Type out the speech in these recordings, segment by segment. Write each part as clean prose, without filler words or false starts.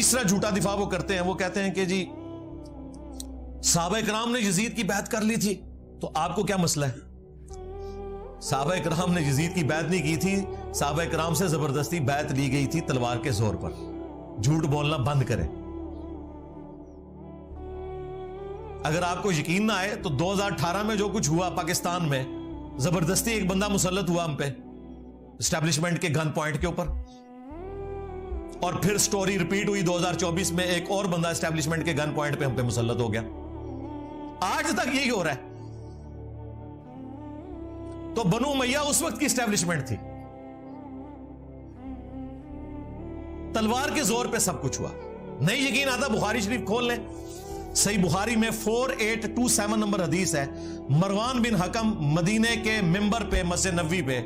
تیسرا جھوٹا دفاع وہ کرتے ہیں، وہ کہتے ہیں کہ جی صحابہ کرام نے یزید کی بیعت کر لی تھی، تو آپ کو کیا مسئلہ ہے؟ صحابہ کرام نے یزید کی بیعت نہیں کی تھی، صحابہ کرام سے زبردستی بیعت لی گئی تھی تلوار کے زور پر۔ جھوٹ بولنا بند کریں۔ اگر آپ کو یقین نہ آئے تو 2018 میں جو کچھ ہوا پاکستان میں، زبردستی ایک بندہ مسلط ہوا ہم پہ اسٹیبلشمنٹ کے گن پوائنٹ کے اوپر، اور پھر سٹوری ریپیٹ ہوئی 2024 میں، ایک اور بندہ اسٹیبلشمنٹ کے گن پوائنٹ پہ ہم پہ مسلط ہو گیا۔ آج تک یہی ہو رہا ہے۔ تو بنو امیہ اس وقت کی اسٹیبلشمنٹ تھی، تلوار کے زور پہ سب کچھ ہوا۔ نہیں یقین آتا بخاری شریف کھول لیں، صحیح بخاری میں 4827 نمبر حدیث ہے، مروان بن حکم مدینے کے ممبر پہ مسجد نبوی پہ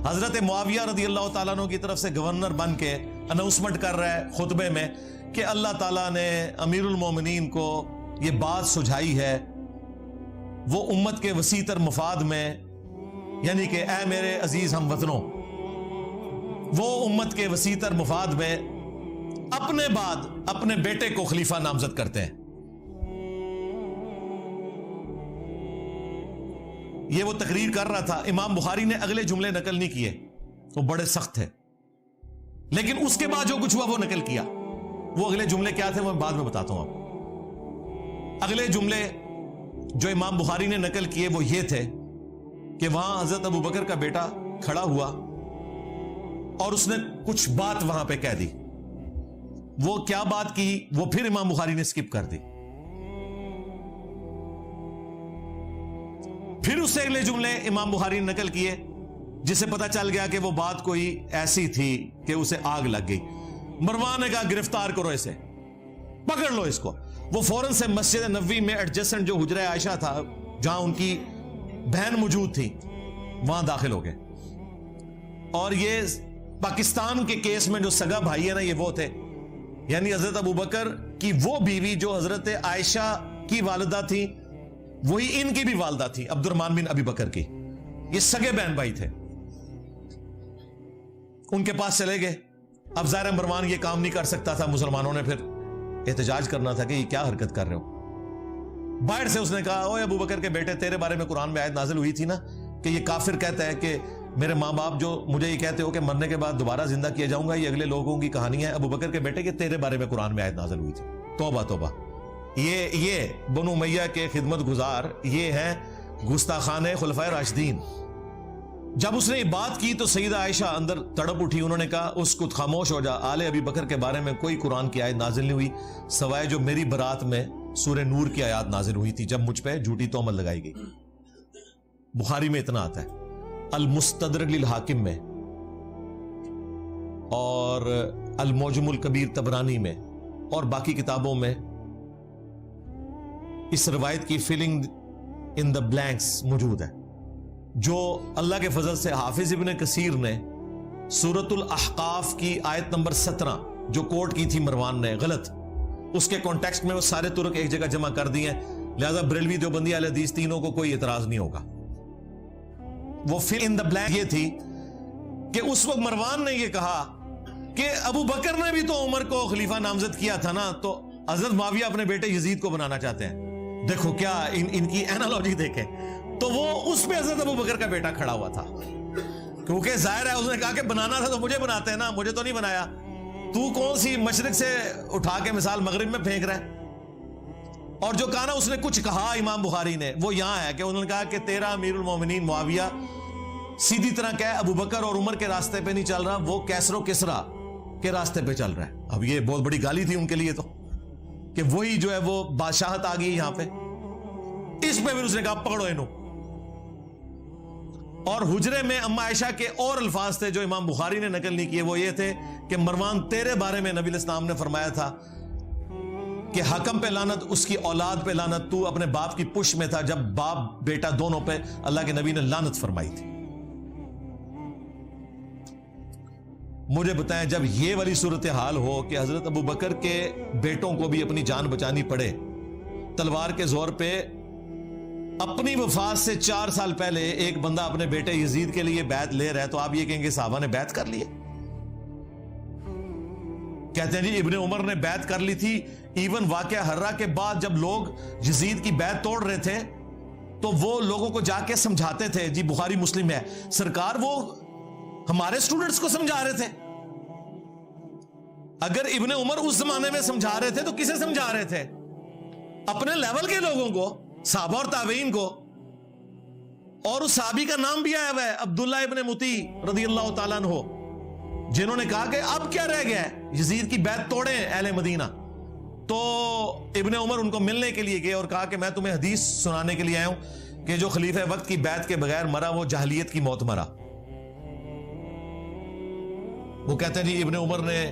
حضرت معاویہ رضی اللہ تعالیٰ عنہ کی طرف سے گورنر بن کے اناؤنسمنٹ کر رہا ہے خطبے میں کہ اللہ تعالیٰ نے امیر المومنین کو یہ بات سجھائی ہے، وہ امت کے وسیع تر مفاد میں، یعنی کہ اے میرے عزیز ہم وطنوں، وہ امت کے وسیع تر مفاد میں اپنے بعد اپنے بیٹے کو خلیفہ نامزد کرتے ہیں۔ یہ وہ تقریر کر رہا تھا۔ امام بخاری نے اگلے جملے نقل نہیں کیے، وہ بڑے سخت تھے، لیکن اس کے بعد جو کچھ ہوا وہ نقل کیا۔ وہ اگلے جملے کیا تھے وہ بعد میں بتاتا ہوں آپ کو۔ اگلے جملے جو امام بخاری نے نقل کیے وہ یہ تھے کہ وہاں حضرت ابو بکر کا بیٹا کھڑا ہوا اور اس نے کچھ بات وہاں پہ کہہ دی۔ وہ کیا بات کی وہ پھر امام بخاری نے سکپ کر دی۔ پھر اس سے اگلے جملے امام بخاری نے نقل کیے، جسے پتا چل گیا کہ وہ بات کوئی ایسی تھی کہ اسے آگ لگ گئی۔ مروان نے کہا گرفتار کرو اسے، پکڑ لو اس کو۔ وہ فوراً سے مسجد نبوی میں ایڈجسٹنٹ جو حجرہ عائشہ تھا، جہاں ان کی بہن موجود تھی، وہاں داخل ہو گئے۔ اور یہ پاکستان کے کیس میں جو سگا بھائی ہے نا، یہ وہ تھے، یعنی حضرت ابو بکر کی وہ بیوی جو حضرت عائشہ کی والدہ تھی، وہی ان کی بھی والدہ تھی، عبد الرحمن بن ابی بکر کی۔ یہ سگے بہن بھائی تھے۔ ان کے پاس چلے گئے۔ اب ظاہر مروان یہ کام نہیں کر سکتا تھا، مسلمانوں نے پھر احتجاج کرنا تھا کہ یہ کیا حرکت کر رہے ہو۔ باہر سے اس نے کہا اوے ابو بکر کے بیٹے، تیرے بارے میں قرآن میں آیت نازل ہوئی تھی نا کہ یہ کافر کہتا ہے کہ میرے ماں باپ جو مجھے یہ کہتے ہو کہ مرنے کے بعد دوبارہ زندہ کیا جاؤں گا، یہ اگلے لوگوں کی کہانی ہے۔ ابو بکر کے بیٹے کہ تیرے بارے میں قرآن میں آیت نازل ہوئی تھی۔ توبہ توبہ۔ یہ بنو امیہ کے خدمت گزار، یہ ہیں گستاخان خلفائے راشدین۔ جب اس نے یہ بات کی تو سیدہ عائشہ اندر تڑپ اٹھی۔ انہوں نے کہا اسکت، خاموش ہو جا، آل ابی بکر کے بارے میں کوئی قرآن کی آیت نازل نہیں ہوئی سوائے جو میری برات میں سورہ نور کی آیات نازل ہوئی تھی، جب مجھ پہ جھوٹی تہمت لگائی گئی۔ بخاری میں اتنا آتا ہے، المستدرک للحاکم میں اور المعجم الکبیر طبرانی میں اور باقی کتابوں میں اس روایت کی فلنگ ان دا بلینکس موجود ہے، جو اللہ کے فضل سے حافظ ابن کثیر نے سورۃ الاحقاف کی آیت نمبر 17 جو کوٹ کی تھی مروان نے غلط، اس کے کانٹیکسٹ میں وہ سارے ترک ایک جگہ جمع کر دیے، لہذا بریلوی دیوبندی اہل حدیث تینوں کو کوئی اعتراض نہیں ہوگا۔ وہ فل ان دا بلینک یہ تھی کہ اس وقت مروان نے یہ کہا کہ ابو بکر نے بھی تو عمر کو خلیفہ نامزد کیا تھا نا، تو حضرت معاویہ اپنے بیٹے یزید کو بنانا چاہتے ہیں۔ دیکھو کیا ان کی اینالوجی دیکھیں، تو وہ اس پہ حضرت ابو بکر کا بیٹا کھڑا ہوا تھا، کیونکہ ظاہر ہے اس نے کہا کہ بنانا تھا تو مجھے بناتے ہیں نا، مجھے تو نہیں بنایا، تو کون سی مشرق سے اٹھا کے مثال مغرب میں پھینک رہا ہے۔ اور جو کہا نا اس نے کچھ کہا امام بخاری نے، وہ یہاں ہے کہ انہوں نے کہا کہ تیرا امیر المومنین معاویہ سیدھی طرح کہہ ابو بکر اور عمر کے راستے پہ نہیں چل رہا، وہ کیسر و کسرا کے راستے پہ چل رہا ہے۔ اب یہ بہت بڑی گالی تھی ان کے لیے تو، کہ وہی جو ہے وہ بادشاہت آ گئی یہاں پہ۔ اس پہ پھر اس نے کہا پکڑو انہوں۔ اور حجرے میں اما عائشہ کے اور الفاظ تھے جو امام بخاری نے نقل نہیں کیے، وہ یہ تھے کہ مروان تیرے بارے میں نبی علیہ السلام نے فرمایا تھا کہ حکم پہ لعنت، اس کی اولاد پہ لعنت، تو اپنے باپ کی پش میں تھا جب باپ بیٹا دونوں پہ اللہ کے نبی نے لعنت فرمائی تھی۔ مجھے بتائیں جب یہ والی صورتحال ہو کہ حضرت ابو بکر کے بیٹوں کو بھی اپنی جان بچانی پڑے، تلوار کے زور پہ، اپنی وفات سے 4 سال پہلے ایک بندہ اپنے بیٹے یزید کے لیے بیعت لے رہا ہے، تو آپ یہ کہیں گے صحابہ نے بیعت کر لی ہے؟ کہتے ہیں جی ابن عمر نے بیعت کر لی تھی. ایون واقعہ ہررا کے بعد جب لوگ یزید کی بیعت توڑ رہے تھے تو وہ لوگوں کو جا کے سمجھاتے تھے. جی بخاری مسلم ہے, سرکار وہ ہمارے سٹوڈنٹس کو سمجھا رہے تھے. اگر ابن عمر اس زمانے میں سمجھا رہے تھے تو کسے سمجھا رہے تھے؟ اپنے لیول کے لوگوں کو, صحابہ اور تابعین کو. اور اس صحابی کا نام بھی آیا ہوا ہے, عبداللہ ابن مطیع رضی اللہ تعالیٰ عنہ, جنہوں نے کہا کہ اب کیا رہ گیا ہے, یزید کی بیعت توڑیں اہل مدینہ. تو ابن عمر ان کو ملنے کے لیے گئے اور کہا کہ میں تمہیں حدیث سنانے کے لیے آیا ہوں کہ جو خلیفہ وقت کی بیعت کے بغیر مرا وہ جاہلیت کی موت مرا. وہ کہتے ہیں جی ابن عمر نے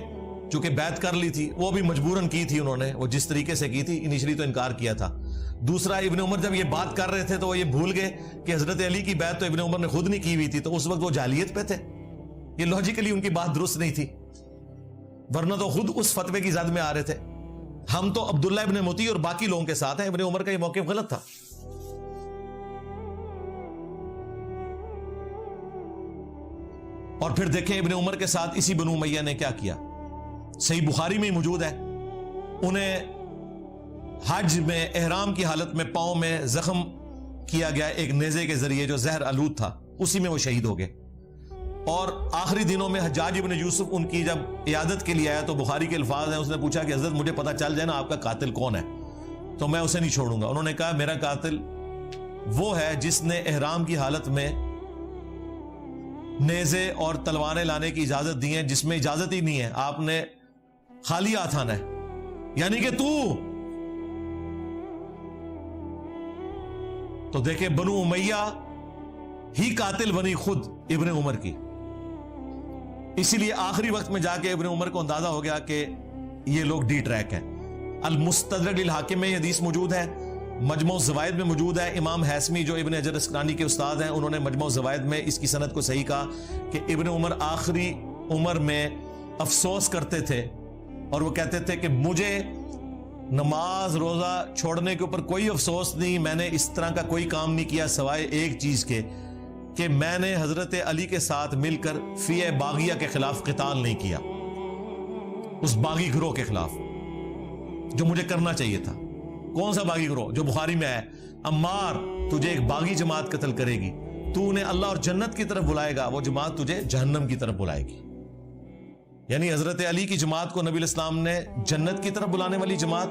چونکہ بیعت کر لی تھی, وہ بھی مجبوراً کی تھی انہوں نے, وہ جس طریقے سے کی تھی, انیشلی تو انکار کیا تھا. دوسرا, ابن عمر جب یہ بات کر رہے تھے تو وہ یہ بھول گئے کہ حضرت علی کی بیعت تو ابن عمر نے خود نہیں کی ہوئی تھی, تو اس وقت وہ جاہلیت پہ تھے. یہ لاجیکلی ان کی بات درست نہیں تھی, ورنہ تو خود اس فتوے کی زد میں آ رہے تھے. ہم تو عبداللہ ابن مطیع اور باقی لوگوں کے ساتھ ہیں, ابن عمر کا یہ موقف غلط تھا. اور پھر دیکھیں ابن عمر کے ساتھ اسی بنو امیہ نے کیا کیا. صحیح بخاری میں ہی موجود ہے, انہیں حج میں احرام کی حالت میں پاؤں میں زخم کیا گیا ایک نیزے کے ذریعے جو زہر آلود تھا, اسی میں وہ شہید ہو گئے. اور آخری دنوں میں حجاج ابن یوسف ان کی جب عیادت کے لیے آیا تو بخاری کے الفاظ ہیں, اس نے پوچھا کہ حضرت مجھے پتہ چل جائے نا آپ کا قاتل کون ہے تو میں اسے نہیں چھوڑوں گا. انہوں نے کہا میرا قاتل وہ ہے جس نے احرام کی حالت میں نیزے اور تلواریں لانے کی اجازت دی ہے, جس میں اجازت ہی نہیں ہے, آپ نے خالی ہاتھ آنا ہے, یعنی کہ تو دیکھیں بنو امیہ ہی قاتل بنی خود ابن عمر کی. اسی لیے آخری وقت میں جا کے ابن عمر کو اندازہ ہو گیا کہ یہ لوگ ڈی ٹریک ہیں. المستدرک للحاکم میں یہ حدیث موجود ہے, مجموع الزوائد میں موجود ہے. امام حیثمی جو ابن حجر اسقلانی کے استاد ہیں, انہوں نے مجموع الزوائد میں اس کی سند کو صحیح کہا کہ ابن عمر آخری عمر میں افسوس کرتے تھے اور وہ کہتے تھے کہ مجھے نماز روزہ چھوڑنے کے اوپر کوئی افسوس نہیں, میں نے اس طرح کا کوئی کام نہیں کیا سوائے ایک چیز کے کہ میں نے حضرت علی کے ساتھ مل کر فیہ باغیہ کے خلاف قتال نہیں کیا, اس باغی گروہ کے خلاف جو مجھے کرنا چاہیے تھا. کون سا باغی گروہ؟ جو بخاری میں ہے, عمار تجھے ایک باغی جماعت قتل کرے گی, تو انہیں اللہ اور جنت کی طرف بلائے گا, وہ جماعت تجھے جہنم کی طرف بلائے گی. یعنی حضرت علی کی جماعت کو نبی الاسلام نے جنت کی طرف بلانے والی جماعت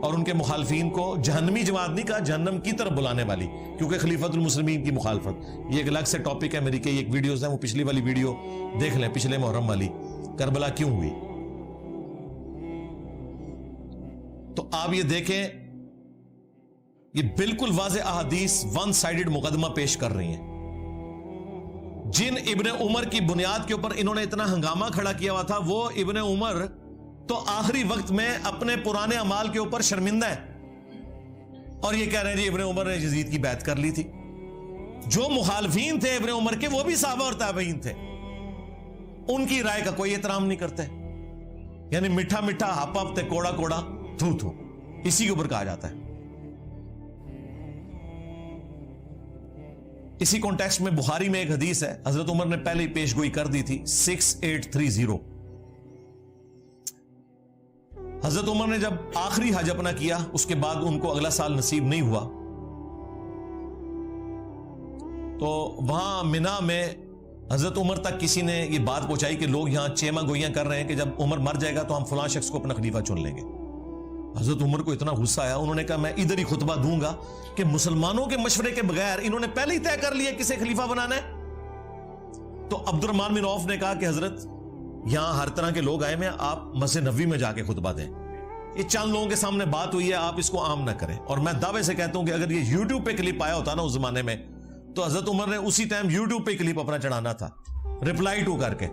اور ان کے مخالفین کو جہنمی جماعت نہیں کہا, جہنم کی طرف بلانے والی, کیونکہ خلیفۃ المسلمین کی مخالفت. یہ ایک الگ سے ٹاپک ہے, میری کئی ایک ویڈیوز ہیں, وہ پچھلی والی ویڈیو دیکھ لیں, پچھلے محرم والی, کربلا کیوں ہوئی. تو آپ یہ دیکھیں, یہ بالکل واضح احادیث ون سائیڈڈ مقدمہ پیش کر رہی ہیں. جن ابن عمر کی بنیاد کے اوپر انہوں نے اتنا ہنگامہ کھڑا کیا ہوا تھا, وہ ابن عمر تو آخری وقت میں اپنے پرانے اعمال کے اوپر شرمندہ ہے, اور یہ کہہ رہے ہیں جی ابن عمر نے یزید کی بیعت کر لی تھی. جو مخالفین تھے ابن عمر کے وہ بھی صحابہ اور تابعین تھے, ان کی رائے کا کوئی احترام نہیں کرتے. یعنی میٹھا میٹھا ہپ ہپ تے کوڑا کوڑا تھو تھو, اسی کے اوپر کہا جاتا ہے. اسی کانٹیکسٹ میں بخاری میں ایک حدیث ہے, حضرت عمر نے پہلے ہی پیش گوئی کر دی تھی, 6830. حضرت عمر نے جب آخری حج اپنا کیا, اس کے بعد ان کو اگلا سال نصیب نہیں ہوا, تو وہاں منا میں حضرت عمر تک کسی نے یہ بات پہنچائی کہ لوگ یہاں چیما گوئیاں کر رہے ہیں کہ جب عمر مر جائے گا تو ہم فلاں شخص کو اپنا خلیفہ چن لیں گے. حضرت عمر کو اتنا غصہ آیا, انہوں نے کہا میں ادھر ہی خطبہ دوں گا کہ مسلمانوں کے مشورے کے بغیر انہوں نے پہلے ہی طے کر لیا کسے خلیفہ بنانا ہے. تو عبد الرحمن بن عوف نے کہا کہ حضرت یہاں ہر طرح کے لوگ آئے ہیں, آپ مسجد نبوی میں جا کے خطبہ دیں. یہ چند لوگوں کے سامنے بات ہوئی ہے, آپ اس کو عام نہ کریں. اور میں دعوے سے کہتا ہوں کہ اگر یہ یوٹیوب پہ کلپ آیا ہوتا نا اس زمانے میں, تو حضرت عمر نے اسی ٹائم یوٹیوب پہ کلپ اپنا چڑھانا تھا, ریپلائی ٹو کر کے.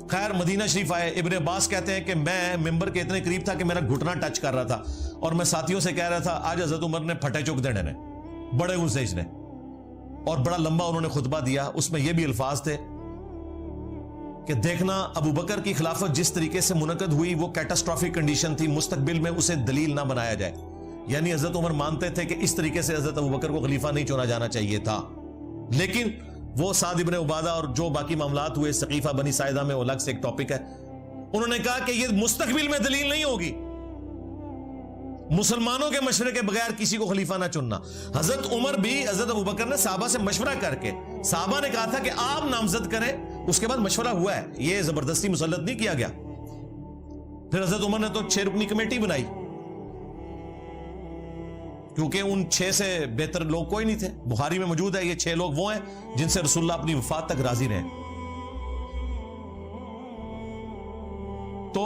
خیر مدینہ شریف آئے, ابن عباس کہتے ہیں کہ میں ممبر کے اتنے قریب تھا کہ میرا گھٹنا ٹچ کر رہا تھا, اور میں ساتھیوں سے کہہ رہا تھا آج حضرت عمر نے پھٹے چک دینے نے, بڑے غصے نے, اور بڑا لمبا انہوں نے خطبہ دیا. اس میں یہ بھی الفاظ تھے کہ دیکھنا ابو بکر کی خلافت جس طریقے سے منعقد ہوئی وہ کیٹاسٹرافک کنڈیشن تھی, مستقبل میں اسے دلیل نہ بنایا جائے. یعنی حضرت عمر مانتے تھے کہ اس طریقے سے حضرت ابو بکر کو خلیفہ نہیں چنا جانا چاہیے تھا. لیکن وہ سعد ابن عبادہ اور جو باقی معاملات ہوئے سقیفہ بنی ساعدہ میں, وہ الگ سے ایک ٹاپک ہے, انہوں نے کہا کہ یہ مستقبل میں دلیل نہیں ہوگی، مسلمانوں کے مشورے کے بغیر کسی کو خلیفہ نہ چننا۔ حضرت عمر بھی حضرت ابوبکر نے صحابہ سے مشورہ کر کے، صحابہ نے کہا تھا کہ آپ نامزد کریں، اس کے بعد مشورہ ہوا ہے، یہ زبردستی مسلط نہیں کیا گیا۔ پھر حضرت عمر نے تو 6 رکنی کمیٹی بنائی، کیونکہ ان 6 سے بہتر لوگ کوئی نہیں تھے۔ بخاری میں موجود ہے، یہ 6 لوگ وہ ہیں جن سے رسول اللہ اپنی وفات تک راضی رہے۔ تو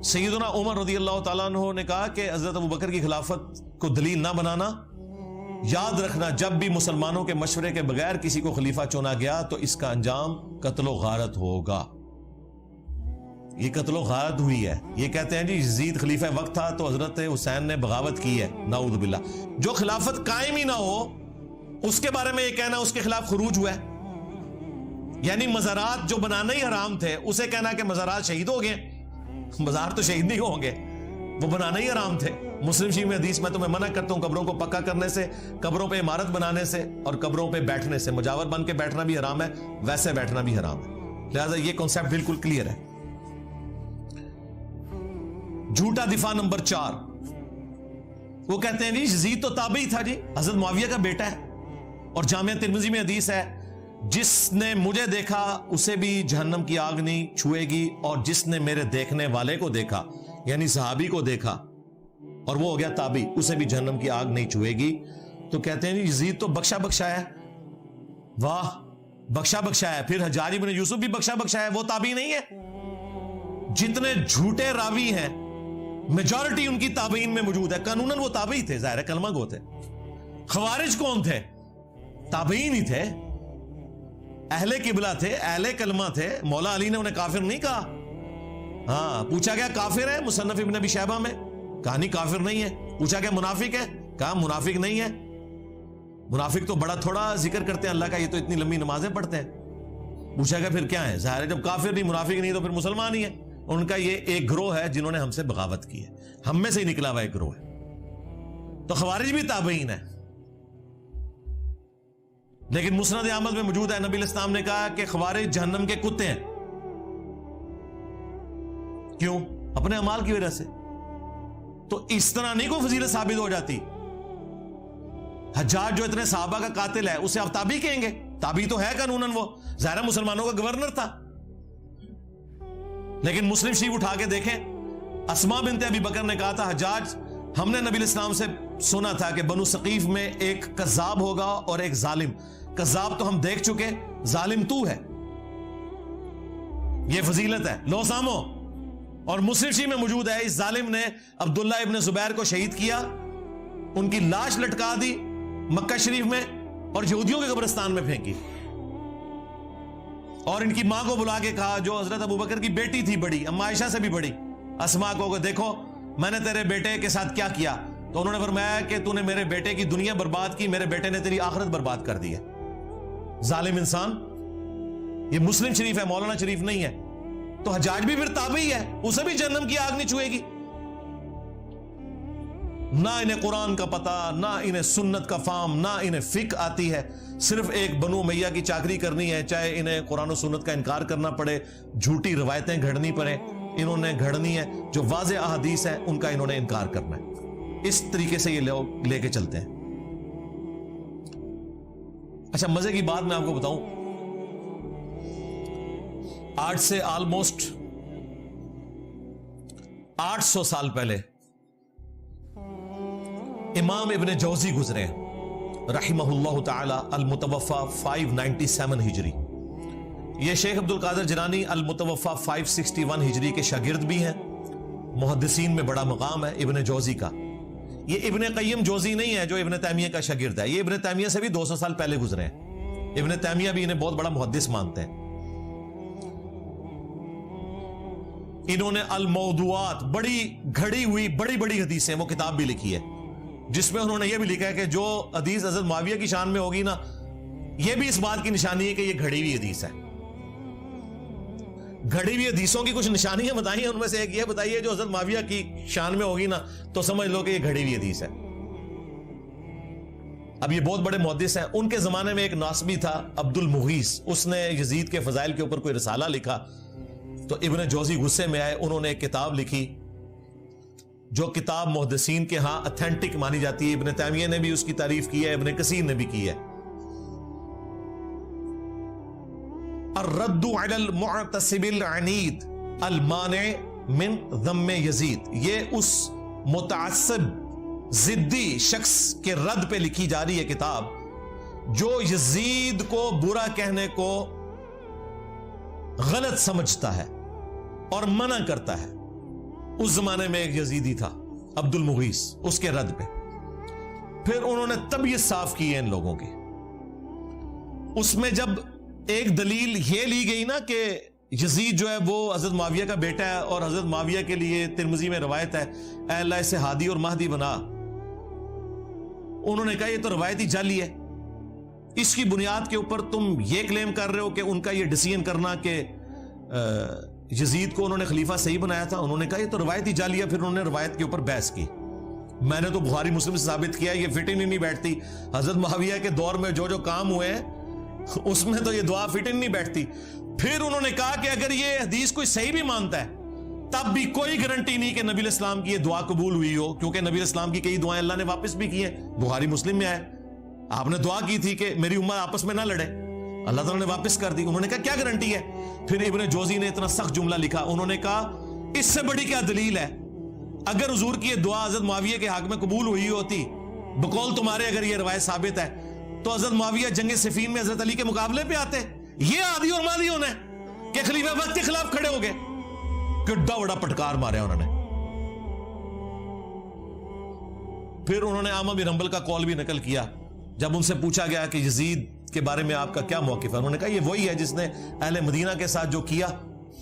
سیدنا عمر رضی اللہ تعالیٰ عنہ نے کہا کہ حضرت ابوبکر کی خلافت کو دلیل نہ بنانا، یاد رکھنا جب بھی مسلمانوں کے مشورے کے بغیر کسی کو خلیفہ چنا گیا تو اس کا انجام قتل و غارت ہوگا۔ یہ قتل و غارت ہوئی ہے۔ یہ کہتے ہیں جی یزید خلیفہ وقت تھا تو حضرت حسین نے بغاوت کی ہے، نعوذ باللہ۔ جو خلافت قائم ہی نہ ہو اس کے بارے میں یہ کہنا اس کے خلاف خروج ہوا ہے، یعنی مزارات جو بنانا ہی حرام تھے اسے کہنا کہ مزارات شہید ہو گئے۔ مزار تو شہید نہیں ہوں گے، وہ بنانا ہی حرام تھے۔ مسلم شریف میں حدیث میں تمہیں منع کرتا ہوں قبروں کو پکا کرنے سے، قبروں پہ عمارت بنانے سے اور قبروں پہ بیٹھنے سے۔ مجاور بن کے بیٹھنا بھی حرام ہے، ویسے بیٹھنا بھی حرام ہے، لہذا یہ کنسیپٹ بالکل کلیئر ہے۔ جھوٹا دفاع نمبر 4، وہ کہتے ہیں جی یزید تو تابعی تھا جی، حضرت معاویہ کا بیٹا ہے، اور جامعہ ترمذی میں حدیث ہے جس نے مجھے دیکھا اسے بھی جہنم کی آگ نہیں چھوئے گی، اور جس نے میرے دیکھنے والے کو دیکھا یعنی صحابی کو دیکھا اور وہ ہو گیا تابعی، اسے بھی جہنم کی آگ نہیں چھوئے گی۔ تو کہتے ہیں جی یزید تو بخشا بخشا ہے۔ واہ، بخشا بخشا ہے۔ پھر حجاج بن یوسف بھی بخشا بخشا ہے، وہ تابعی نہیں ہے؟ جتنے جھوٹے راوی ہیں میجورٹی ان کی تابعین میں موجود ہے، قانوناً وہ تابعی تھے، ظاہر ہے کلمہ گو تھے۔ خوارج کون تھے؟ تابعین ہی تھے، اہل قبلہ تھے، اہل کلمہ تھے۔ مولا علی نے انہیں کافر نہیں کہا۔ ہاں، پوچھا گیا کافر ہے مصنف ابن ابی شیبہ میں، کہا نہیں کافر نہیں ہے۔ پوچھا گیا منافق ہے، کہا منافق نہیں ہے۔ منافق تو بڑا تھوڑا ذکر کرتے ہیں اللہ کا، یہ تو اتنی لمبی نمازیں پڑھتے ہیں۔ پوچھا گیا پھر کیا ہے؟ ظاہر ہے جب کافر نہیں منافق نہیں تو پھر مسلمان ہی ہے۔ ان کا یہ ایک گروہ ہے جنہوں نے ہم سے بغاوت کی ہے، ہم میں سے ہی نکلا ہوا ایک گروہ ہے۔ تو خوارج بھی تابعین ہے، لیکن مسند احمد میں موجود ہے نبی علیہ السلام نے کہا کہ خوارج جہنم کے کتے ہیں۔ کیوں؟ اپنے اعمال کی وجہ سے۔ تو اس طرح نہیں کوئی فضیلت ثابت ہو جاتی۔ حجاج جو اتنے صحابہ کا قاتل ہے اسے آپ تابعی کہیں گے؟ تابعی تو ہے قانوناً، وہ ظاہر مسلمانوں کا گورنر تھا۔ لیکن مسلم شریف اٹھا کے دیکھیں، اسماء بنت ابی بکر نے کہا تھا حجاج ہم نے نبی علیہ السلام سے سنا تھا کہ بنو ثقیف میں ایک کذاب ہوگا اور ایک ظالم۔ کذاب تو ہم دیکھ چکے، ظالم تو ہے، یہ فضیلت ہے، لو سامو۔ اور مسلم شریف میں موجود ہے اس ظالم نے عبداللہ ابن زبیر کو شہید کیا، ان کی لاش لٹکا دی مکہ شریف میں اور یہودیوں کے قبرستان میں پھینکی، اور ان کی ماں کو بلا کے کہا جو حضرت ابوبکر کی بیٹی تھی بڑی، اما عائشہ سے بھی بڑی، اسماء کو، دیکھو میں نے تیرے بیٹے کے ساتھ کیا کیا۔ تو انہوں نے فرمایا کہ تو نے میرے بیٹے کی دنیا برباد کی، میرے بیٹے نے تیری آخرت برباد کر دی ہے۔ ظالم انسان، یہ مسلم شریف ہے، مولانا شریف نہیں ہے۔ تو حجاج بھی پھر تابعی ہے، اسے بھی جہنم کی آگ نہیں چھوئے گی۔ نہ انہیں قرآن کا پتہ، نہ انہیں سنت کا فہم، نہ انہیں فقہ آتی ہے، صرف ایک بنو امیہ کی چاکری کرنی ہے، چاہے انہیں قرآن و سنت کا انکار کرنا پڑے، جھوٹی روایتیں گھڑنی پڑے، انہوں نے گھڑنی ہے، جو واضح احادیث ہیں ان کا انہوں نے انکار کرنا ہے۔ اس طریقے سے یہ لوگ لے کے چلتے ہیں۔ اچھا، مزے کی بات میں آپ کو بتاؤں، آج سے آلموسٹ 800 سال پہلے امام ابن جوزی گزرے رحمہ اللہ تعالی، المتوفى 597 ہجری۔ یہ شیخ عبد القادر جیلانی المتوفى 561 ہجری کے شاگرد بھی ہیں، محدثین میں بڑا مقام ہے ابن جوزی کا۔ یہ ابن قیم جوزی نہیں ہے جو ابن تیمیہ کا شاگرد ہے، یہ ابن تیمیہ سے بھی 200 سال پہلے گزرے ہیں۔ ابن تیمیہ بھی انہیں بہت بڑا محدث مانتے ہیں۔ انہوں نے الموضوعات، بڑی گھڑی ہوئی بڑی بڑی حدیثیں، وہ کتاب بھی لکھی ہے جس میں انہوں نے یہ بھی لکھا ہے کہ جو حدیث حضرت معاویہ کی شان میں ہوگی نا، یہ بھی اس بات کی نشانی ہے کہ یہ گھڑی ہوئی حدیث ہے۔ گھڑی ہوئی حدیثوں کی کچھ نشانیاں بتائی ہیں، ان میں سے ایک یہ بتائیے جو حضرت معاویہ کی شان میں ہوگی نا تو سمجھ لو کہ یہ گھڑی ہوئی حدیث ہے۔ اب یہ بہت بڑے محدث ہیں۔ ان کے زمانے میں ایک ناسبی تھا عبد المغیث، اس نے یزید کے فضائل کے اوپر کوئی رسالہ لکھا، تو ابن جوزی غصے میں آئے, انہوں نے ایک کتاب لکھی جو کتاب محدثین کے ہاں اتھینٹک مانی جاتی ہے. ابن تیمیہ نے بھی اس کی تعریف کی ہے, ابن کثیر نے بھی کی ہے. الرد علی المعتصب العنید المانع من ذم یزید, یہ اس متعصب ضدی شخص کے رد پہ لکھی جا رہی ہے کتاب جو یزید کو برا کہنے کو غلط سمجھتا ہے اور منع کرتا ہے. اس زمانے میں ایک یزیدی تھا عبد المغیث, اس کے رد پہ پھر انہوں نے طبیعت صاف کی ہے ان لوگوں کی. اس میں جب ایک دلیل یہ لی گئی نا کہ یزید جو ہے وہ حضرت معاویہ کا بیٹا ہے اور حضرت معاویہ کے لیے ترمذی میں روایت ہے اے اللہ اسے ہادی اور مہدی بنا, انہوں نے کہا یہ تو روایتی جعلی ہے, اس کی بنیاد کے اوپر تم یہ کلیم کر رہے ہو کہ ان کا یہ ڈیسیژن کرنا کہ یزید کو انہوں نے خلیفہ صحیح بنایا تھا. انہوں نے کہا یہ تو روایتی جعلی ہے. پھر انہوں نے روایت کے اوپر بحث کی. میں نے تو بخاری مسلم سے ثابت کیا یہ فٹ ہی نہیں بیٹھتی. حضرت معاویہ کے دور میں جو جو کام ہوئے ہیں اس میں تو یہ دعا فٹ ہی نہیں بیٹھتی. پھر انہوں نے کہا کہ اگر یہ حدیث کوئی صحیح بھی مانتا ہے تب بھی کوئی گارنٹی نہیں کہ نبی علیہ السلام کی یہ دعا قبول ہوئی ہو, کیونکہ نبی علیہ السلام کی کئی دعائیں اللہ نے واپس بھی کی ہیں. بخاری مسلم میں آئے آپ نے دعا کی تھی کہ میری امت آپس میں نہ لڑے, اللہ تعالیٰ نے واپس کر دی. انہوں نے کہا کیا گارنٹی ہے. پھر ابن جوزی نے اتنا سخت جملہ لکھا, انہوں نے کہا اس سے بڑی کیا دلیل ہے, اگر حضور کی یہ دعا حضرت معاویہ کے حق میں قبول ہوئی ہوتی بقول تمہارے, اگر یہ روایت ثابت ہے تو حضرت معاویہ جنگ صفین میں حضرت علی کے مقابلے پہ آتے. یہ عادی اور مادی ہونا ہے کہ خلیفہ وقت کے خلاف کھڑے ہو گئے, کڈا بڑا پٹکار مارا انہوں نے. پھر انہوں نے احمد بن حنبل کا قول بھی نقل کیا جب ان سے پوچھا گیا کہ یزید کے بارے میں آپ کا کیا موقف ہے. انہوں نے کہا یہ وہی ہے جس نے اہل مدینہ کے ساتھ جو کیا.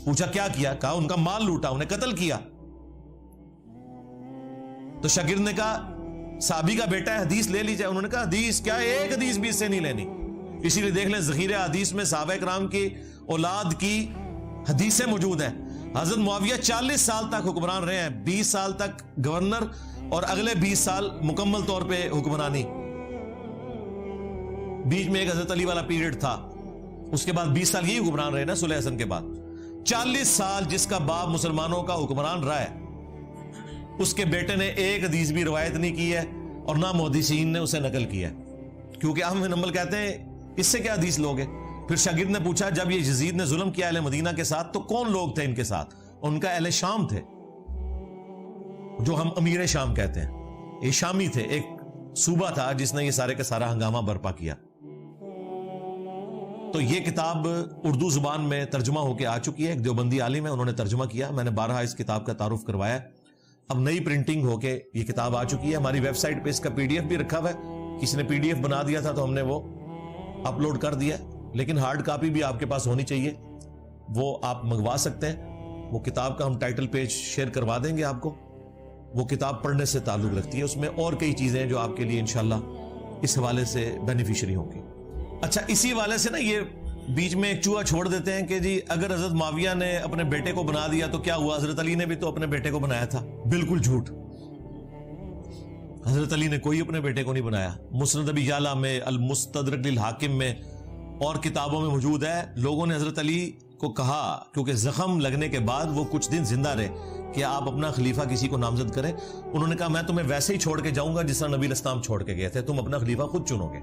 پوچھا کیا کیا, کہا ان کا مال لوٹا, انہیں قتل کیا. تو شاگرد نے کہا صحابی کا بیٹا ہے حدیث لے لی جائے. انہوں نے کہا حدیث کیا, ایک حدیث بھی اس سے نہیں لینی. اسی لیے دیکھ لیں ذخیرہ حدیث میں صحابہ کرام کی اولاد کی حدیثیں موجود ہیں. حضرت معاویہ 40 سال تک حکمران رہے ہیں, 20 سال تک گورنر اور اگلے 20 سال مکمل طور پہ حکمرانی. بیچ میں ایک حضرت علی والا پیریڈ تھا, اس کے بعد 20 سال یہی حکمران رہے نا صلح حسن کے بعد. 40 سال جس کا باپ مسلمانوں کا حکمران رہا ہے اس کے بیٹے نے ایک حدیث بھی روایت نہیں کی ہے اور نہ محدثین نے اسے نقل کیا ہے, کیونکہ احمد بن حنبل کہتے ہیں اس سے کیا حدیث لوگے. پھر شاگرد نے پوچھا جب یہ یزید نے ظلم کیا اہل مدینہ کے ساتھ تو کون لوگ تھے ان کے ساتھ. ان کا اہل شام تھے جو ہم امیر شام کہتے ہیں, یہ شامی تھے, ایک صوبہ تھا جس نے یہ سارے کا سارا ہنگامہ برپا کیا. تو یہ کتاب اردو زبان میں ترجمہ ہو کے آ چکی ہے, ایک دیوبندی عالم ہے انہوں نے ترجمہ کیا, میں نے بارہا اس کتاب کا تعارف کروایا. اب نئی پرنٹنگ ہو کے یہ کتاب آ چکی ہے. ہماری ویب سائٹ پہ اس کا PDF بھی رکھا ہوا ہے, کسی نے PDF بنا دیا تھا تو ہم نے وہ اپلوڈ کر دیا, لیکن ہارڈ کاپی بھی آپ کے پاس ہونی چاہیے, وہ آپ منگوا سکتے ہیں. وہ کتاب کا ہم ٹائٹل پیج شیئر کروا دیں گے آپ کو. وہ کتاب پڑھنے سے تعلق رکھتی ہے, اس میں اور کئی چیزیں ہیں جو آپ کے لیے انشاءاللہ اس حوالے سے بینیفیشری ہوں گی. اچھا اسی حوالے سے نا یہ بیچ میں ایک چوہا چھوڑ دیتے ہیں کہ جی اگر حضرت معاویہ نے اپنے بیٹے کو بنا دیا تو کیا ہوا, حضرت علی نے بھی تو اپنے بیٹے کو بنایا تھا. بالکل جھوٹ, حضرت علی نے کوئی اپنے بیٹے کو نہیں بنایا. مسند ابی یعلا میں, المستدرک للحاکم میں اور کتابوں میں موجود ہے. لوگوں نے حضرت علی کو کہا کیونکہ زخم لگنے کے بعد وہ کچھ دن زندہ رہے کہ آپ اپنا خلیفہ کسی کو نامزد کریں. انہوں نے کہا میں تمہیں ویسے ہی چھوڑ کے جاؤں گا جس طرح نبی علیہ السلام چھوڑ کے گئے تھے, تم اپنا خلیفہ خود چنو گے.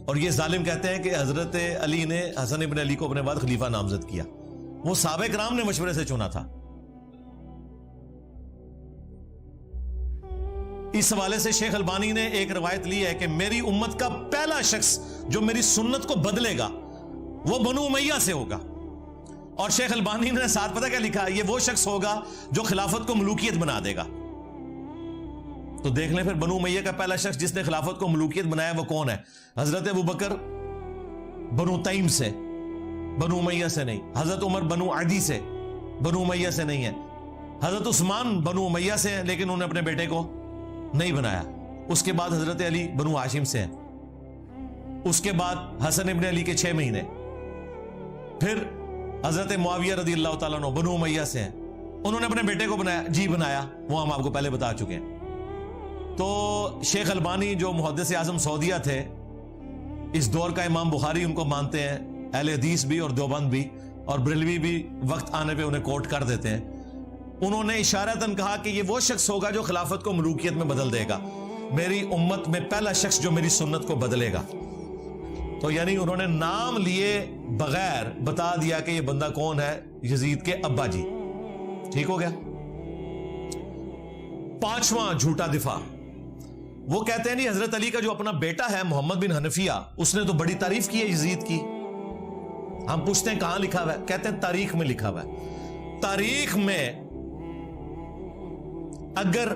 اور یہ ظالم کہتے ہیں کہ حضرت علی نے حسن ابن علی کو اپنے بعد خلیفہ نامزد کیا. وہ صحابہ کرام نے مشورے سے چنا تھا. اس حوالے سے شیخ البانی نے ایک روایت لی ہے کہ میری امت کا پہلا شخص جو میری سنت کو بدلے گا وہ بنو امیہ سے ہوگا. اور شیخ البانی نے ساتھ پتہ کیا لکھا, یہ وہ شخص ہوگا جو خلافت کو ملوکیت بنا دے گا. تو دیکھ لیں پھر بنو امیہ کا پہلا شخص جس نے خلافت کو ملوکیت بنایا وہ کون ہے. حضرت ابوبکر بنو تیم سے, بنو امیہ سے نہیں. حضرت عمر بنو عدی سے, بنو امیہ سے نہیں ہے. حضرت عثمان بنو امیہ سے ہیں لیکن انہوں نے اپنے بیٹے کو نہیں بنایا. اس کے بعد حضرت علی بنو ہاشم سے ہیں. اس کے بعد حسن ابن علی کے 6 مہینے. پھر حضرت معاویہ رضی اللہ تعالیٰ عنہ بنو امیہ سے ہیں, انہوں نے اپنے بیٹے کو بنایا. جی بنایا, وہ ہم آپ کو پہلے بتا چکے ہیں. تو شیخ البانی جو محدث اعظم سعودیہ تھے, اس دور کا امام بخاری ان کو مانتے ہیں, اہل حدیث بھی اور دیوبند بھی. اور بریلوی بھی وقت آنے پہ انہیں کوٹ کر دیتے ہیں. انہوں نے اشارتاً کہا کہ یہ وہ شخص ہوگا جو خلافت کو ملوکیت میں بدل دے گا, میری امت میں پہلا شخص جو میری سنت کو بدلے گا. تو یعنی انہوں نے نام لیے بغیر بتا دیا کہ یہ بندہ کون ہے, یزید کے ابا جی. ٹھیک ہو گیا. پانچواں جھوٹا دفاع, وہ کہتے ہیں نہیں حضرت علی کا جو اپنا بیٹا ہے محمد بن حنفیہ, اس نے تو بڑی تعریف کی ہے یزید کی. ہم پوچھتے ہیں کہاں لکھا ہوا ہے؟ کہتے ہیں تاریخ میں لکھا ہوا ہے. تاریخ میں اگر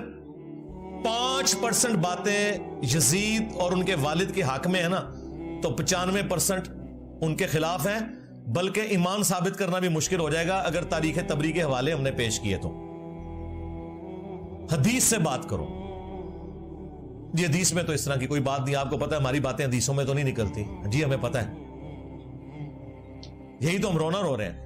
5% باتیں یزید اور ان کے والد کے حق میں ہے نا, تو 95% ان کے خلاف ہیں, بلکہ ایمان ثابت کرنا بھی مشکل ہو جائے گا اگر تاریخ تبری کے حوالے ہم نے پیش کیے تو. حدیث سے بات کرو. جی حدیث میں تو اس طرح کی کوئی بات نہیں, آپ کو پتہ ہے ہماری باتیں حدیثوں میں تو نہیں نکلتی. جی ہمیں پتہ ہے, یہی تو ہم رونا رو رہے ہیں.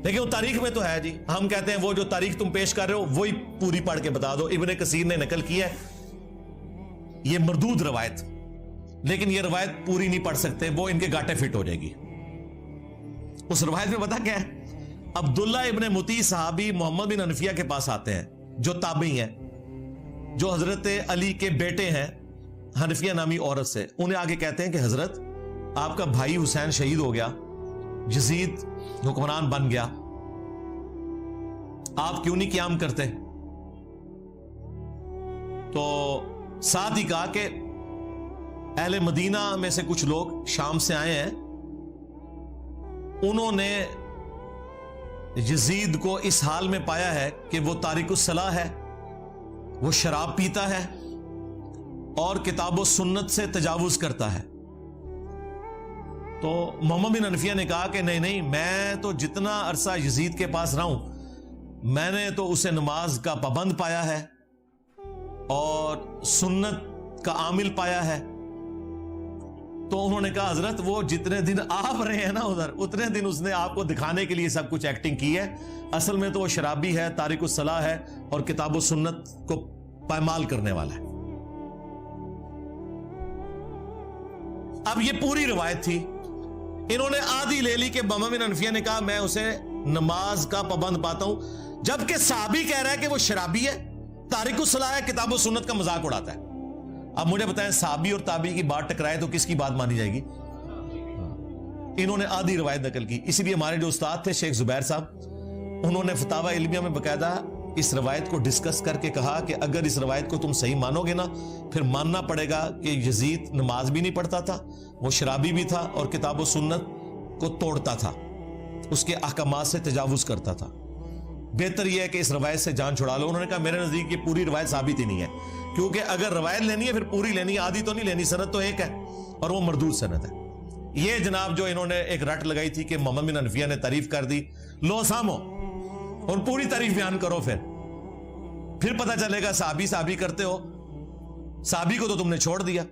لیکن وہ تاریخ میں تو ہے. جی ہم کہتے ہیں وہ جو تاریخ تم پیش کر رہے ہو وہی پوری پڑھ کے بتا دو. ابن کثیر نے نقل کی ہے یہ مردود روایت, لیکن یہ روایت پوری نہیں پڑھ سکتے, وہ ان کے گاٹے فٹ ہو جائے گی. اس روایت میں پتا کیا ہے؟ عبداللہ ابن مطیع صحابی محمد بن حنفیہ کے پاس آتے ہیں جو تابعی ہیں, جو حضرت علی کے بیٹے ہیں حنفیہ نامی عورت سے. انہیں آگے کہتے ہیں کہ حضرت آپ کا بھائی حسین شہید ہو گیا, یزید حکمران بن گیا, آپ کیوں نہیں قیام کرتے؟ تو ساتھ ہی کہا کہ اہل مدینہ میں سے کچھ لوگ شام سے آئے ہیں, انہوں نے یزید کو اس حال میں پایا ہے کہ وہ تارک الصلاح ہے, وہ شراب پیتا ہے اور کتاب و سنت سے تجاوز کرتا ہے. تو محمد بن حنفیہ نے کہا کہ نہیں, میں تو جتنا عرصہ یزید کے پاس رہا ہوں میں نے تو اسے نماز کا پابند پایا ہے اور سنت کا عامل پایا ہے. تو انہوں نے کہا حضرت وہ جتنے دن آپ رہے ہیں نا ادھر, اتنے دن اس نے آپ کو دکھانے کے لیے سب کچھ ایکٹنگ کی ہے, اصل میں تو وہ شرابی ہے, تارک الصلاح ہے اور کتاب و سنت کو پائمال کرنے والا ہے. اب یہ پوری روایت تھی, انہوں نے آدھی لے لی کہ محمد بن حنفیہ نے کہا میں اسے نماز کا پابند پاتا ہوں, جبکہ صحابی کہہ رہا ہے کہ وہ شرابی ہے, تارک الصلاح ہے, کتاب و سنت کا مذاق اڑاتا ہے. اب مجھے بتائیں صحابی اور تابعی کی بات ٹکرائے تو کس کی بات مانی جائے گی؟ انہوں نے آدھی روایت نقل کی. اسی لیے ہمارے جو استاد تھے شیخ زبیر صاحب, انہوں نے فتاوی علمیہ میں باقاعدہ اس روایت کو ڈسکس کر کے کہا کہ اگر اس روایت کو تم صحیح مانو گے نا, پھر ماننا پڑے گا کہ یزید نماز بھی نہیں پڑھتا تھا, وہ شرابی بھی تھا اور کتاب و سنت کو توڑتا تھا, اس کے احکامات سے تجاوز کرتا تھا. بہتر یہ ہے کہ اس روایت سے جان چھڑا لو. انہوں نے کہا میرے نزدیک یہ پوری روایت ثابت ہی نہیں ہے, کیونکہ اگر روایت لینی ہے پھر پوری لینی ہے, آدھی تو نہیں لینی. سند تو ایک ہے اور وہ مردود سند ہے. یہ جناب جو انہوں نے ایک رٹ لگائی تھی کہ محمد بن حنفیہ نے تعریف کر دی, لو سامو اور پوری تعریف بیان کرو, پھر پتہ چلے گا صحابی کرتے ہو, صحابی کو تو تم نے چھوڑ دیا.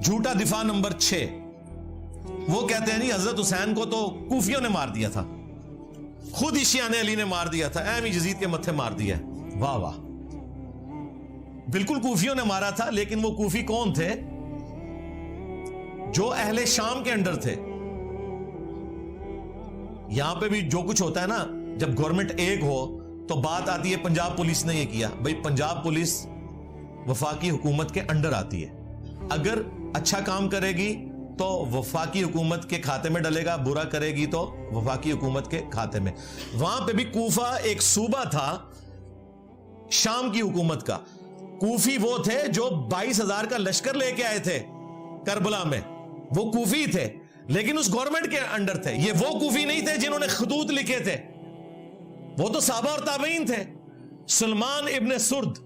جھوٹا دفاع نمبر 6, وہ کہتے ہیں نہیں حضرت حسین کو تو کوفیوں نے مار دیا تھا, خود ہی شیعہ علی نے مار دیا تھا, ایم یزید کے متھے مار دیا. واہ واہ, بالکل کوفیوں نے مارا تھا, لیکن وہ کوفی کون تھے؟ جو اہل شام کے انڈر تھے. یہاں پہ بھی جو کچھ ہوتا ہے نا, جب گورنمنٹ ایک ہو تو بات آتی ہے پنجاب پولیس نے یہ کیا. بھئی پنجاب پولیس وفاقی حکومت کے انڈر آتی ہے, اگر اچھا کام کرے گی تو وفاقی حکومت کے کھاتے میں ڈلے گا, برا کرے گی تو وفاقی حکومت کے کھاتے میں. وہاں پہ بھی کوفہ ایک صوبہ تھا شام کی حکومت کا. کوفی وہ تھے جو 22,000 کا لشکر لے کے آئے تھے کربلا میں, وہ کوفی تھے لیکن اس گورنمنٹ کے انڈر تھے. یہ وہ کوفی نہیں تھے جنہوں نے خطوط لکھے تھے, وہ تو صحابہ اور تابعین تھے. سلمان ابن سرد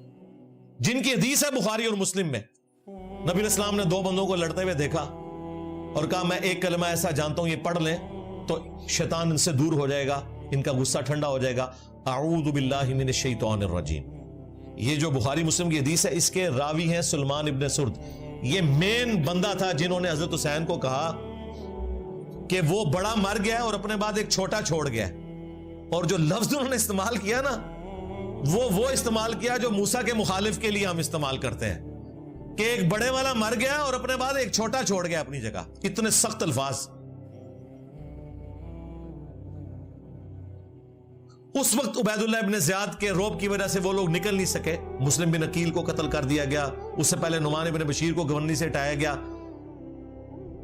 جن کی حدیث ہے بخاری اور مسلم میں, نبی علیہ السلام نے 2 بندوں کو لڑتے ہوئے دیکھا اور کہا میں ایک کلمہ ایسا جانتا ہوں یہ پڑھ لیں تو شیطان ان سے دور ہو جائے گا, ان کا غصہ ٹھنڈا ہو جائے گا, اعوذ باللہ من الشیطان الرجیم. یہ جو بخاری مسلم کی حدیث ہے اس کے راوی ہیں سلمان ابن سرد. یہ مین بندہ تھا جنہوں نے حضرت حسین کو کہا کہ وہ بڑا مر گیا اور اپنے بعد ایک چھوٹا چھوڑ گیا, اور جو لفظ انہوں نے استعمال کیا نا وہ استعمال کیا جو موسیٰ کے مخالف کے لیے ہم استعمال کرتے ہیں کہ ایک بڑے والا مر گیا اور اپنے بعد ایک چھوٹا چھوڑ گیا اپنی جگہ. اتنے سخت الفاظ اس وقت عبید اللہ ابن زیاد کے روب کی وجہ سے وہ لوگ نکل نہیں سکے. مسلم بن عقیل کو قتل کر دیا گیا, اس سے پہلے نعمان بن بشیر کو گورنری سے ہٹایا گیا,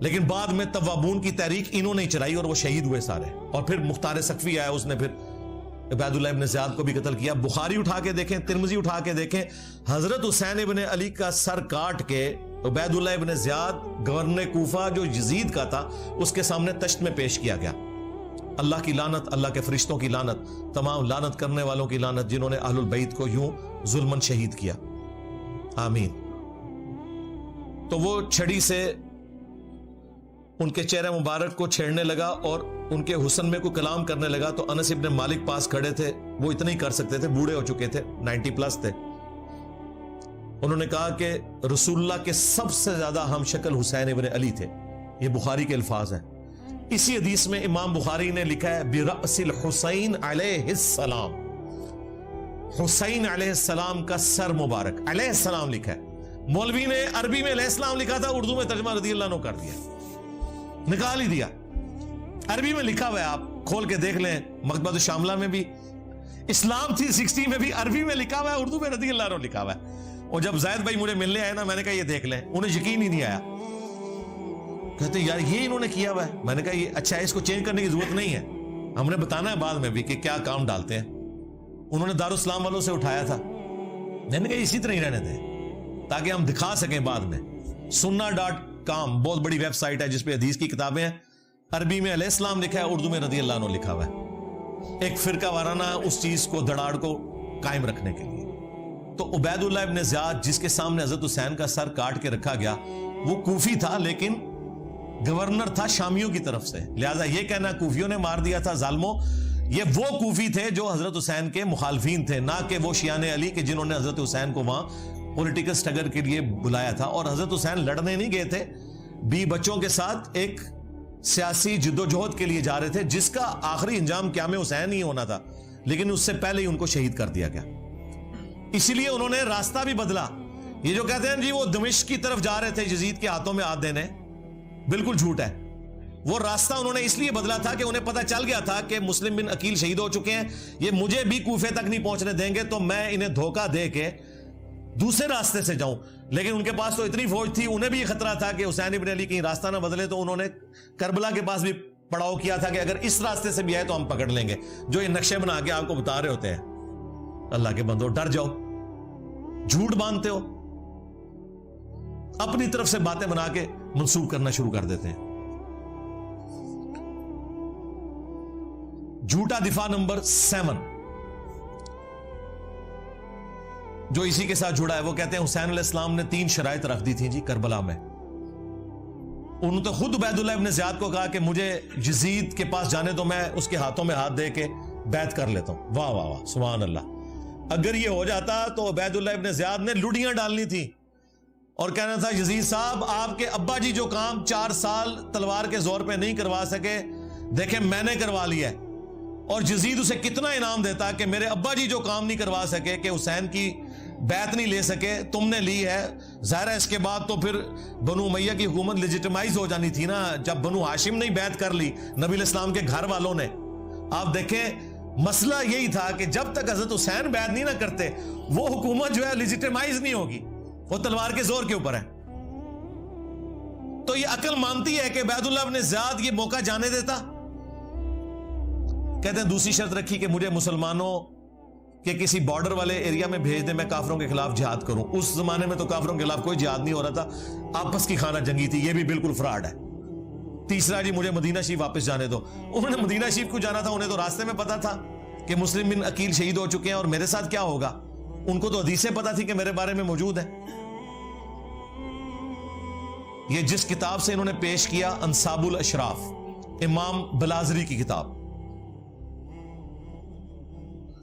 لیکن بعد میں توابون کی تحریک انہوں نے چلائی اور وہ شہید ہوئے سارے. اور پھر مختار سقفی آیا, اس نے پھر عبید اللہ ابن زیاد کو بھی قتل کیا. بخاری اٹھا کے دیکھیں, ترمذی اٹھا کے دیکھیں, حضرت حسین ابن علی کا سر کاٹ کے عبید اللہ ابن زیاد گورنر کوفہ جو یزید کا تھا اس کے سامنے تشت میں پیش کیا گیا. اللہ کی لعنت, اللہ کے فرشتوں کی لعنت, تمام لعنت کرنے والوں کی لعنت جنہوں نے اہل البیت کو یوں ظلمن شہید کیا. آمین. تو وہ چھڑی سے ان کے چہرے مبارک کو چھیڑنے لگا اور ان کے حسن میں کوئی کلام کرنے لگا. تو انس ابن مالک پاس کھڑے تھے, وہ اتنا ہی کر سکتے تھے, بوڑھے ہو چکے تھے, 90 پلس تھے. انہوں نے کہا کہ رسول اللہ کے سب سے زیادہ ہم شکل حسین ابن علی تھے. یہ بخاری کے الفاظ ہیں. اسی حدیث میں امام بخاری نے لکھا ہے برأس الحسین علیہ السلام, حسین علیہ السلام کا سر مبارک, علیہ السلام لکھا ہے. مولوی نے عربی میں علیہ السلام لکھا تھا, اردو میں ترجمہ رضی اللہ عنہ کر دیا, نکال ہی دیا. عربی میں لکھا ہوا ہے, آپ کھول کے دیکھ لیں, مکتبۃ الشاملہ میں بھی, اسلام 360 میں بھی عربی میں لکھا ہوا ہے, اردو میں رضی اللہ عنہ لکھا ہوا ہے. اور جب زید بھائی مجھے ملنے آئے نا, میں نے کہا یہ دیکھ لیں, انہیں یقین ہی نہیں آیا. کہتے یار یہ انہوں نے کیا ہوا ہے. میں نے کہا یہ اچھا ہے, اس کو چینج کرنے کی ضرورت نہیں ہے, ہم نے بتانا ہے بعد میں بھی کہ کیا کام ڈالتے ہیں. انہوں نے دارالاسلام والوں سے اٹھایا تھا, میں نے کہا اسی طرح ہی رہنے دیں تاکہ ہم دکھا سکیں بعد میں. sunna.com بہت بڑی ویب سائٹ ہے جس پہ حدیث کی کتابیں ہیں. عربی میں علیہ السلام لکھا ہے, اردو میں رضی اللہ عنہ لکھا ہوا ہے, ایک فرقہ وارانہ اس چیز کو دھڑاڑ کو قائم رکھنے کے لیے. تو عبید اللہ ابن زیاد جس کے سامنے حضرت حسین کا سر کاٹ کے رکھا گیا, وہ کوفی تھا لیکن گورنر تھا شامیوں کی طرف سے. لہذا یہ کہنا کوفیوں نے مار دیا تھا ظالموں, یہ وہ کوفی تھے جو حضرت حسین کے مخالفین تھے, نہ کہ وہ شیعان علی کے جنہوں نے حضرت حسین کو وہاں پولیٹیکل سٹرگل کے لیے بلایا تھا. اور حضرت حسین لڑنے نہیں گئے تھے, بی بچوں کے ساتھ ایک سیاسی جدوجہد کے لیے جا رہے تھے جس کا آخری انجام قیام حسین ہی ہونا تھا, لیکن اس سے پہلے ہی ان کو شہید کر دیا گیا. اسی لیے انہوں نے راستہ بھی بدلا. یہ جو کہتے ہیں جی وہ دمشق کی طرف جا رہے تھے یزید کے ہاتھوں میں ہاتھ دینے, بالکل جھوٹ ہے. وہ راستہ انہوں نے اس لیے بدلا تھا کہ انہیں پتہ چل گیا تھا کہ مسلم بن عقیل شہید ہو چکے ہیں, یہ مجھے بھی کوفے تک نہیں پہنچنے دیں گے, تو میں انہیں دھوکہ دے کے دوسرے راستے سے جاؤں. لیکن ان کے پاس تو اتنی فوج تھی, انہیں بھی یہ خطرہ تھا کہ حسین ابن علی کہیں راستہ نہ بدلے, تو انہوں نے کربلا کے پاس بھی پڑاؤ کیا تھا کہ اگر اس راستے سے بھی آئے تو ہم پکڑ لیں گے, جو یہ نقشے بنا کے آپ کو بتا رہے ہوتے ہیں. اللہ کے بندو ڈر جاؤ, جھوٹ باندھتے ہو, اپنی طرف سے باتیں بنا کے منسوب کرنا شروع کر دیتے ہیں. جھوٹا دفاع نمبر 7 جو اسی کے ساتھ جڑا ہے, وہ کہتے ہیں حسین علیہ السلام نے 3 شرائط رکھ دی تھیں جی کربلا میں. انہوں نے تو خود عبید اللہ ابن زیاد کو کہا کہ مجھے یزید کے پاس جانے دو, میں اس کے ہاتھوں میں ہاتھ دے کے بیعت کر لیتا ہوں. واہ واہ واہ, سبحان اللہ. اگر یہ ہو جاتا تو عبید اللہ ابن زیاد نے لڑیاں ڈالنی تھی اور کہنا تھا یزید صاحب آپ کے ابا جی جو کام 4 سال تلوار کے زور پہ نہیں کروا سکے, دیکھیں میں نے کروا لیا ہے. اور یزید اسے کتنا انعام دیتا کہ میرے ابا جی جو کام نہیں کروا سکے, کہ حسین کی بیعت نہیں لے سکے, تم نے لی ہے. ظاہر ہے اس کے بعد تو پھر بنو امیہ کی حکومت لیجیٹمائز ہو جانی تھی نا, جب بنو ہاشم نے بیعت کر لی نبی علیہ السلام کے گھر والوں نے. آپ دیکھیں مسئلہ یہی تھا کہ جب تک حضرت حسین بیعت نہیں نہ کرتے وہ حکومت جو ہے لیجیٹمائز نہیں ہوگی, وہ تلوار کے زور کے اوپر ہے. تو یہ عقل مانتی ہے کہ عبید اللہ ابن زیاد یہ موقع جانے دیتا. کہتے ہیں دوسری شرط رکھی کہ مجھے مسلمانوں کے کسی بارڈر والے ایریا میں بھیج دیں, میں کافروں کے خلاف جہاد کروں. اس زمانے میں تو کافروں کے خلاف کوئی جہاد نہیں ہو رہا تھا, آپس کی خانہ جنگی تھی, یہ بھی بالکل فراڈ ہے. تیسرا جی مجھے مدینہ شریف واپس جانے دو. انہوں نے مدینہ شریف کو جانا تھا, انہیں تو راستے میں پتا تھا کہ مسلم بن عقیل شہید ہو چکے ہیں اور میرے ساتھ کیا ہوگا. ان کو تو حدیثیں پتا تھی کہ میرے بارے میں موجود ہے. یہ جس کتاب سے انہوں نے پیش کیا انصاب الاشراف, امام بلازری کی کتاب,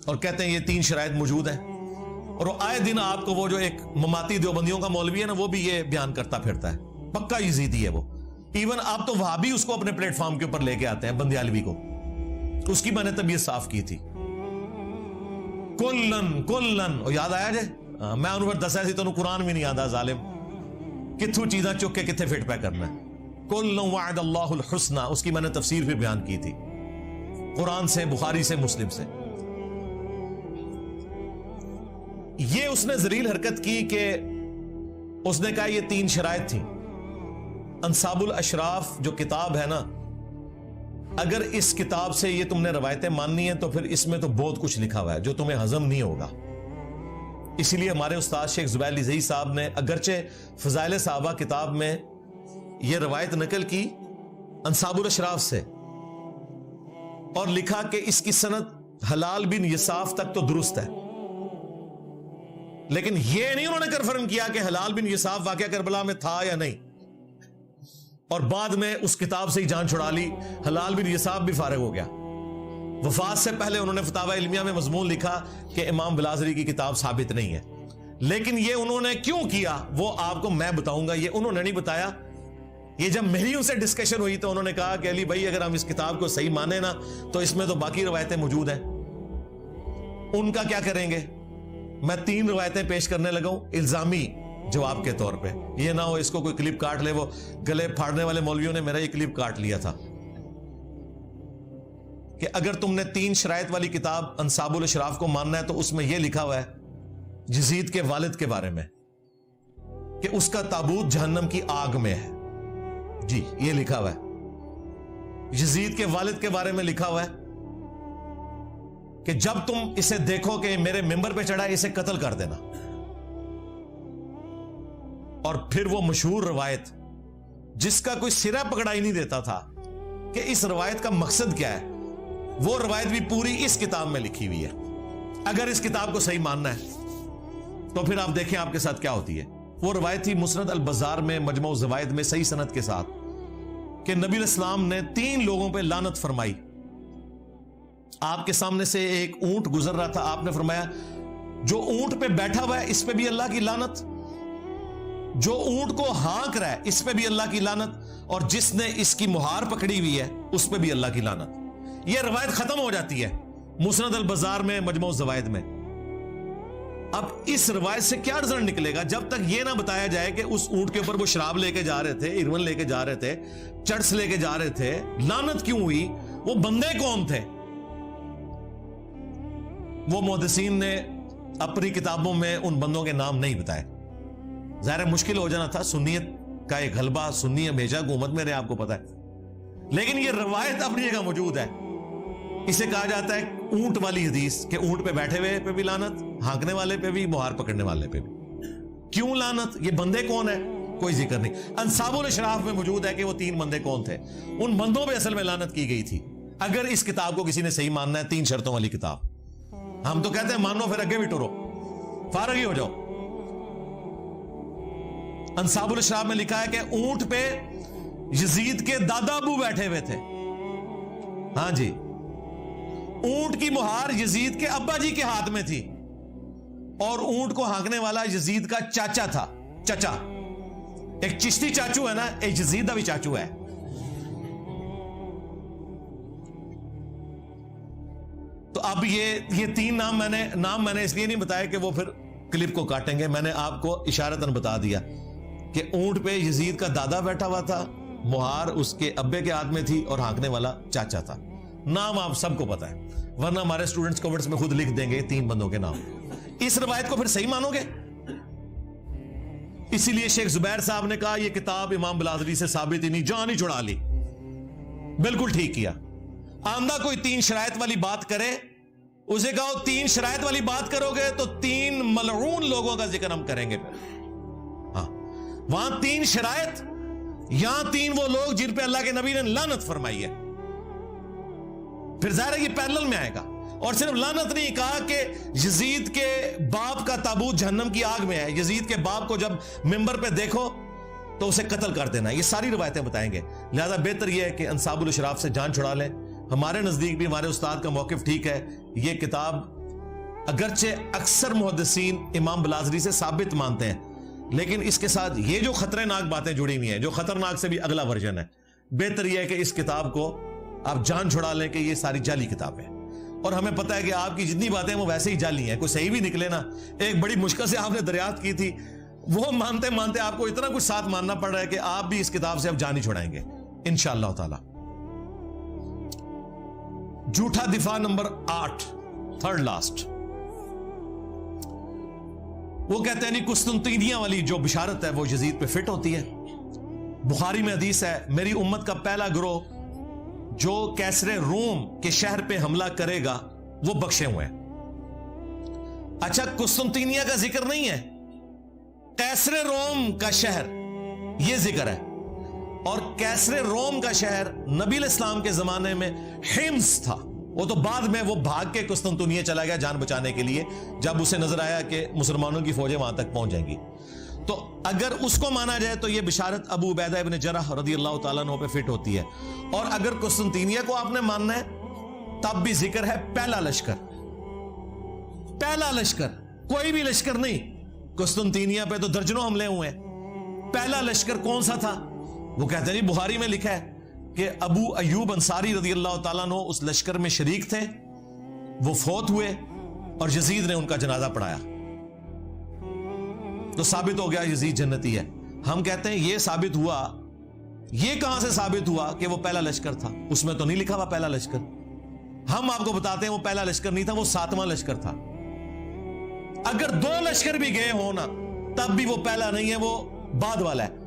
اور کہتے ہیں یہ 3 شرائط موجود ہیں. اور وہ آئے دن آپ کو وہ جو ایک مماتی دیوبندیوں کا مولوی ہے نا, وہ بھی یہ بیان کرتا پھرتا ہے, پکا یزیدی ہے وہ. ایون آپ تو وہابی اس کو اپنے پلیٹ فارم کے اوپر لے کے آتے ہیں, بندیالوی کو, اس کی میں نے طبیعت صاف کی تھی. کلن یاد آیا جے, میں انہوں پر دسیا سی تو قرآن بھی نہیں آتا ظالم, کتھو چیزاں چک کے کتھے فٹ پہ کرنا ہے. کلن وعد اللہ الحسنہ, اس کی میں نے تفسیر بھی بیان کی تھی, قرآن سے, بخاری سے, مسلم سے. یہ اس نے ذلیل حرکت کی کہ اس نے کہا یہ 3 شرائط تھیں. انصاب الاشراف جو کتاب ہے نا، اگر اس کتاب سے یہ تم نے روایتیں ماننی ہیں تو پھر اس میں تو بہت کچھ لکھا ہوا ہے جو تمہیں ہضم نہیں ہوگا. اسی لیے ہمارے استاد شیخ زبیر علی زئی صاحب نے اگرچہ فضائل صحابہ کتاب میں یہ روایت نقل کی انصاب الاشراف سے، اور لکھا کہ اس کی سند حلال بن یساف تک تو درست ہے، لیکن یہ نہیں انہوں نے کنفرم کیا کہ حلال بن یساف واقعہ کربلا میں تھا یا نہیں، اور بعد میں اس کتاب سے ہی جان چھڑا لی. حلال بن یساف بھی فارغ ہو گیا. وفات سے پہلے انہوں نے فتاوی علمیہ میں مضمون لکھا کہ امام بلازری کی کتاب ثابت نہیں ہے. لیکن یہ انہوں نے کیوں کیا وہ آپ کو میں بتاؤں گا، یہ انہوں نے نہیں بتایا. یہ جب میری ان سے ڈسکشن ہوئی تو انہوں نے کہا کہ علی بھائی اگر ہم اس کتاب کو صحیح مانیں نا تو اس میں تو باقی روایتیں موجود ہیں، ان کا کیا کریں گے. میں 3 روایتیں پیش کرنے لگا ہوں الزامی جواب کے طور پہ. یہ نہ ہو اس کو کوئی کلپ کاٹ لے، وہ گلے پھاڑنے والے مولویوں نے میرا یہ کلپ کاٹ لیا تھا کہ اگر تم نے 3 شرائط والی کتاب انصاب الاشراف کو ماننا ہے تو اس میں یہ لکھا ہوا ہے یزید کے والد کے بارے میں کہ اس کا تابوت جہنم کی آگ میں ہے. جی یہ لکھا ہوا ہے یزید کے والد کے بارے میں، لکھا ہوا ہے کہ جب تم اسے دیکھو کہ میرے ممبر پہ چڑھا ہے اسے قتل کر دینا. اور پھر وہ مشہور روایت جس کا کوئی سرا پکڑا ہی نہیں دیتا تھا کہ اس روایت کا مقصد کیا ہے، وہ روایت بھی پوری اس کتاب میں لکھی ہوئی ہے. اگر اس کتاب کو صحیح ماننا ہے تو پھر آپ دیکھیں آپ کے ساتھ کیا ہوتی ہے. وہ روایت تھی مسند البزار میں مجموع الزوائد میں صحیح سند کے ساتھ کہ نبی علیہ السلام نے 3 لوگوں پہ لعنت فرمائی. آپ کے سامنے سے ایک اونٹ گزر رہا تھا، آپ نے فرمایا جو اونٹ پہ بیٹھا ہوا ہے اس پہ بھی اللہ کی لعنت، جو اونٹ کو ہانک رہا ہے اس پہ بھی اللہ کی لعنت، اور جس نے اس کی مہار پکڑی ہوئی ہے اس پہ بھی اللہ کی لعنت. یہ روایت ختم ہو جاتی ہے مسند البزار میں مجموع الزوائد میں. اب اس روایت سے کیا رزلٹ نکلے گا جب تک یہ نہ بتایا جائے کہ اس اونٹ کے اوپر وہ شراب لے کے جا رہے تھے، ایرون لے کے جا رہے تھے، چرس لے کے جا رہے تھے، لعنت کیوں ہوئی، وہ بندے کون تھے. وہ محدثین نے اپنی کتابوں میں ان بندوں کے نام نہیں بتائے. ظاہر مشکل ہو جانا تھا، سنیت کا ایک غلبہ، سنی ہمیشہ حکومت میں رہے آپ کو پتا ہے، لیکن یہ روایت اپنی جگہ موجود ہے. اسے کہا جاتا ہے اونٹ والی حدیث کہ اونٹ پہ بیٹھے ہوئے پہ بھی لعنت، ہانکنے والے پہ بھی، مہار پکڑنے والے پہ بھی. کیوں لعنت؟ یہ بندے کون ہیں کوئی ذکر نہیں. انصاب الاشراف میں موجود ہے کہ وہ 3 بندے کون تھے، ان بندوں پہ اصل میں لعنت کی گئی تھی. اگر اس کتاب کو کسی نے صحیح ماننا ہے 3 شرطوں والی کتاب. ہم تو کہتے ہیں مانو پھر اگے بھی ٹرو، فارغ ہی ہو جاؤ. انصاب الاشراف میں لکھا ہے کہ اونٹ پہ یزید کے دادا ابو بیٹھے ہوئے تھے. ہاں جی، اونٹ کی مہار یزید کے ابا جی کے ہاتھ میں تھی، اور اونٹ کو ہانکنے والا یزید کا چاچا تھا. چچا ایک چشتی چاچو ہے نا، ایک یزید کا بھی چاچو ہے. تو اب یہ 3 نام میں نے اس لیے نہیں بتایا کہ وہ پھر کلپ کو کاٹیں گے. میں نے آپ کو اشارتاً بتا دیا کہ اونٹ پہ یزید کا دادا بیٹھا ہوا تھا، مہار اس کے ابے کے ہاتھ میں تھی، اور ہانکنے والا چاچا تھا. نام آپ سب کو پتا ہے، ورنہ ہمارے سٹوڈنٹس کمنٹس میں خود لکھ دیں گے 3 بندوں کے نام. اس روایت کو پھر صحیح مانو گے؟ اسی لیے شیخ زبیر صاحب نے کہا یہ کتاب امام بلازری سے ثابت ہی نہیں، جان ہی چھڑا لی. بالکل ٹھیک کیا. آمدہ کوئی 3 شرائط والی بات کرے، اسے کہو 3 شرائط والی بات کرو گے تو 3 ملعون لوگوں کا ذکر ہم کریں گے. ہاں وہاں 3 شرائط، یہاں 3 وہ لوگ جن پہ اللہ کے نبی نے لعنت فرمائی ہے. پھر ظاہر ہے یہ پیرلل میں آئے گا. اور صرف لعنت نہیں کہا کہ یزید کے باپ کا تابوت جہنم کی آگ میں ہے، یزید کے باپ کو جب ممبر پہ دیکھو تو اسے قتل کر دینا. یہ ساری روایتیں بتائیں گے. لہذا بہتر یہ ہے کہ انصاب الاشراف سے جان چھڑا لیں. ہمارے نزدیک بھی ہمارے استاد کا موقف ٹھیک ہے. یہ کتاب اگرچہ اکثر محدثین امام بلازری سے ثابت مانتے ہیں، لیکن اس کے ساتھ یہ جو خطرناک باتیں جڑی ہوئی ہیں، جو خطرناک سے بھی اگلا ورژن ہے، بہتر یہ ہے کہ اس کتاب کو آپ جان چھڑا لیں کہ یہ ساری جعلی کتاب ہے. اور ہمیں پتہ ہے کہ آپ کی جتنی باتیں وہ ویسے ہی جعلی ہیں، کوئی صحیح بھی نکلے نا. ایک بڑی مشکل سے آپ نے دریافت کی تھی، وہ مانتے مانتے آپ کو اتنا کچھ ساتھ ماننا پڑ رہا ہے کہ آپ بھی اس کتاب سے اب جان ہی چھڑائیں گے انشاءاللہ تعالی. جھوٹا دفاع نمبر 8، تھرڈ لاسٹ. وہ کہتے ہیں نہیں قسطنطینیہ والی جو بشارت ہے وہ یزید پہ فٹ ہوتی ہے. بخاری میں حدیث ہے میری امت کا پہلا گروہ جو کیسر روم کے شہر پہ حملہ کرے گا وہ بخشے ہوئے ہیں. اچھا قسطنطینیہ کا ذکر نہیں ہے, کیسر روم کا شہر یہ ذکر ہے. اور کیسر روم کا شہر نبی علیہ السلام کے زمانے میں حمص تھا. وہ تو بعد میں وہ بھاگ کے قسطنطنیہ چلا گیا جان بچانے کے لیے جب اسے نظر آیا کہ مسلمانوں کی فوجیں وہاں تک پہنچ جائیں گی. تو اگر اس کو مانا جائے تو یہ بشارت ابو عبیدہ ابن جرح رضی اللہ تعالیٰ عنہ پہ فٹ ہوتی ہے. اور اگر قسطنطینیہ کو آپ نے ماننا ہے تب بھی ذکر ہے پہلا لشکر. پہلا لشکر, کوئی بھی لشکر نہیں. قسطنطینیہ پہ تو درجنوں حملے ہوئے ہیں. پہلا لشکر کون سا تھا؟ وہ کہتے ہیں بخاری میں لکھا ہے کہ ابو ایوب انصاری رضی اللہ تعالیٰ عنہ اس لشکر میں شریک تھے, وہ فوت ہوئے اور یزید نے ان کا جنازہ پڑھایا. تو ثابت ہو گیا یزید جنتی ہے. ہم کہتے ہیں یہ ثابت ہوا, یہ کہاں سے ثابت ہوا کہ وہ پہلا لشکر تھا؟ اس میں تو نہیں لکھا ہوا پہلا لشکر. ہم آپ کو بتاتے ہیں وہ پہلا لشکر نہیں تھا, وہ 7واں لشکر تھا. اگر 2 لشکر بھی گئے ہو نا تب بھی وہ پہلا نہیں ہے, وہ بعد والا ہے.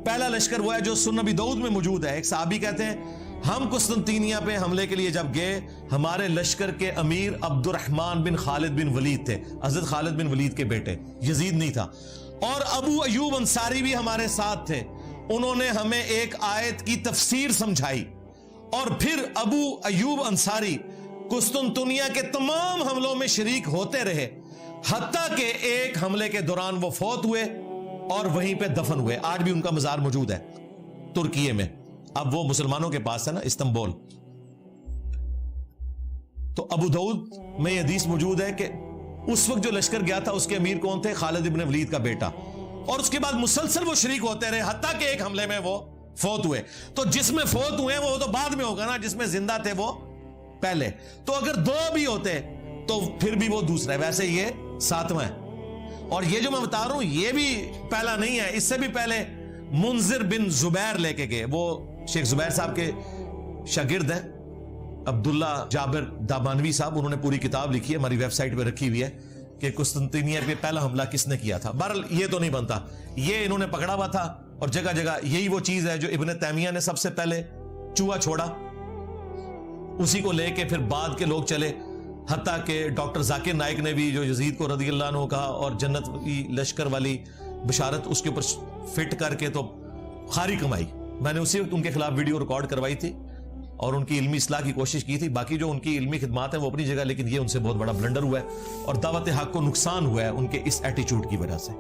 پہلا لشکر وہ ہے جو سنن ابی داؤد میں موجود ہے. ایک صحابی کہتے ہیں ہم قسطنطینیہ پہ حملے کے لیے جب گئے ہمارے لشکر کے امیر عبد الرحمن بن خالد بن ولید تھے, حضرت خالد بن ولید کے بیٹے, یزید نہیں تھا. اور ابو ایوب انصاری بھی ہمارے ساتھ تھے. انہوں نے ہمیں ایک آیت کی تفسیر سمجھائی. اور پھر ابو ایوب انصاری قسطنطنیہ کے تمام حملوں میں شریک ہوتے رہے حتیٰ کہ ایک حملے کے دوران وہ فوت ہوئے اور وہیں پہ دفن ہوئے. آج بھی ان کا مزار موجود ہے ترکیے میں. اب وہ مسلمانوں کے پاس ہے نا, استنبول. تو ابو داؤد میں یہ حدیث موجود ہے کہ اس وقت جو لشکر گیا تھا اس کے امیر کون تھے؟ خالد ابن ولید کا بیٹا. اور اس کے بعد مسلسل وہ شریک ہوتے رہے حتیٰ کہ ایک حملے میں وہ فوت ہوئے. تو جس میں فوت ہوئے وہ تو بعد میں ہوگا نا, جس میں زندہ تھے وہ پہلے. تو اگر 2 بھی ہوتے تو پھر بھی وہ دوسرا ہے. ویسے یہ 7واں ہے. اور یہ جو میں بتا رہا ہوں یہ بھی پہلا نہیں ہے, اس سے بھی پہلے منذر بن زبیر لے کے گئے. وہ شیخ زبیر صاحب کے شاگرد ہیں, عبداللہ جابر دامانوی صاحب. انہوں نے پوری کتاب لکھی ہے, ہماری ویب سائٹ پہ رکھی ہوئی ہے کہ قسطنطنیہ پہ پہلا حملہ کس نے کیا تھا. بہرحال یہ تو نہیں بنتا, یہ انہوں نے پکڑا ہوا تھا. اور جگہ جگہ یہی وہ چیز ہے جو ابن تیمیہ نے سب سے پہلے چوہا چھوڑا, اسی کو لے کے پھر بعد کے لوگ چلے. حتیٰ کہ ڈاکٹر ذاکر نائک نے بھی جو یزید کو رضی اللہ عنہ کہا اور جنت کی لشکر والی بشارت اس کے اوپر فٹ کر کے تو خاری کمائی. میں نے اسی وقت ان کے خلاف ویڈیو ریکارڈ کروائی تھی اور ان کی علمی اصلاح کی کوشش کی تھی. باقی جو ان کی علمی خدمات ہیں وہ اپنی جگہ, لیکن یہ ان سے بہت بڑا بلنڈر ہوا ہے اور دعوت حق کو نقصان ہوا ہے ان کے اس ایٹیچیوڈ کی وجہ سے.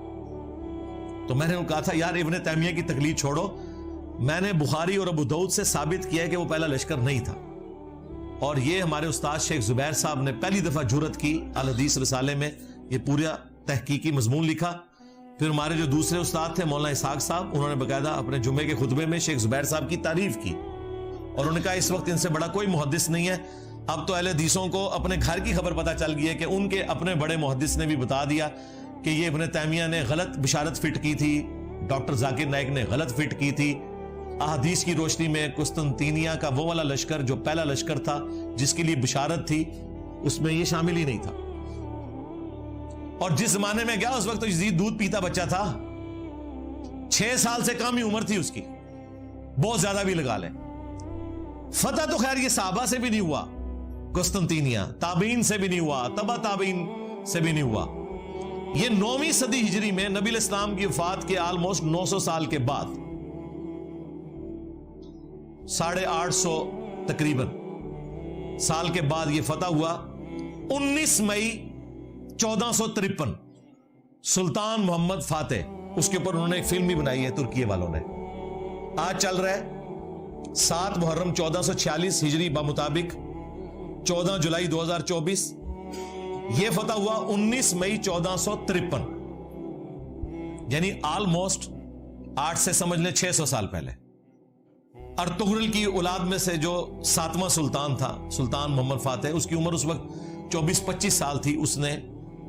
تو میں نے ان کو کہا تھا یار ابن تیمیہ کی تقلید چھوڑو, میں نے بخاری اور ابو داؤد سے ثابت کیا ہے کہ وہ پہلا لشکر نہیں تھا. اور یہ ہمارے استاد شیخ زبیر صاحب نے پہلی دفعہ جرأت کی الحدیث رسالے میں, یہ پورا تحقیقی مضمون لکھا. پھر ہمارے جو دوسرے استاد تھے مولانا اسحاق صاحب, انہوں نے باقاعدہ اپنے جمعے کے خطبے میں شیخ زبیر صاحب کی تعریف کی اور انہوں نے کہا اس وقت ان سے بڑا کوئی محدث نہیں ہے. اب تو اہل حدیثوں کو اپنے گھر کی خبر پتہ چل گئی ہے کہ ان کے اپنے بڑے محدث نے بھی بتا دیا کہ یہ ابن تیمیہ نے غلط بشارت فٹ کی تھی, ڈاکٹر ذاکر نائک نے غلط فٹ کی تھی. احادیث کی روشنی میں قسطنطینیہ کا وہ والا لشکر جو پہلا لشکر تھا جس کے لیے بشارت تھی اس میں یہ شامل ہی نہیں تھا. اور جس زمانے میں گیا اس وقت تو یزید دودھ پیتا بچہ تھا, 6 سال سے کم ہی عمر تھی اس کی, بہت زیادہ بھی لگا لیں. فتح تو خیر یہ صحابہ سے بھی نہیں ہوا, قسطنطینیہ تابعین سے بھی نہیں ہوا, تبع تابعین سے بھی نہیں ہوا. یہ 9ویں صدی ہجری میں نبی علیہ السلام کی وفات کے آلموسٹ 900 سال کے بعد, 850 تقریباً سال کے بعد یہ فتح ہوا. 19 مئی 1453 سلطان محمد فاتح, اس کے اوپر انہوں نے ایک فلم بھی بنائی ہے ترکیے والوں نے. آج چل رہا ہے 7 محرم 1446 ہجری بمطابق 14 جولائی 2024. یہ فتح ہوا 19 مئی 1453, یعنی آلموسٹ 8 سے سمجھ لیں 600 سال پہلے. ارطغرل کی اولاد میں سے جو 7واں سلطان تھا, سلطان محمد فاتح, اس کی عمر اس وقت 24-25 سال تھی. اس نے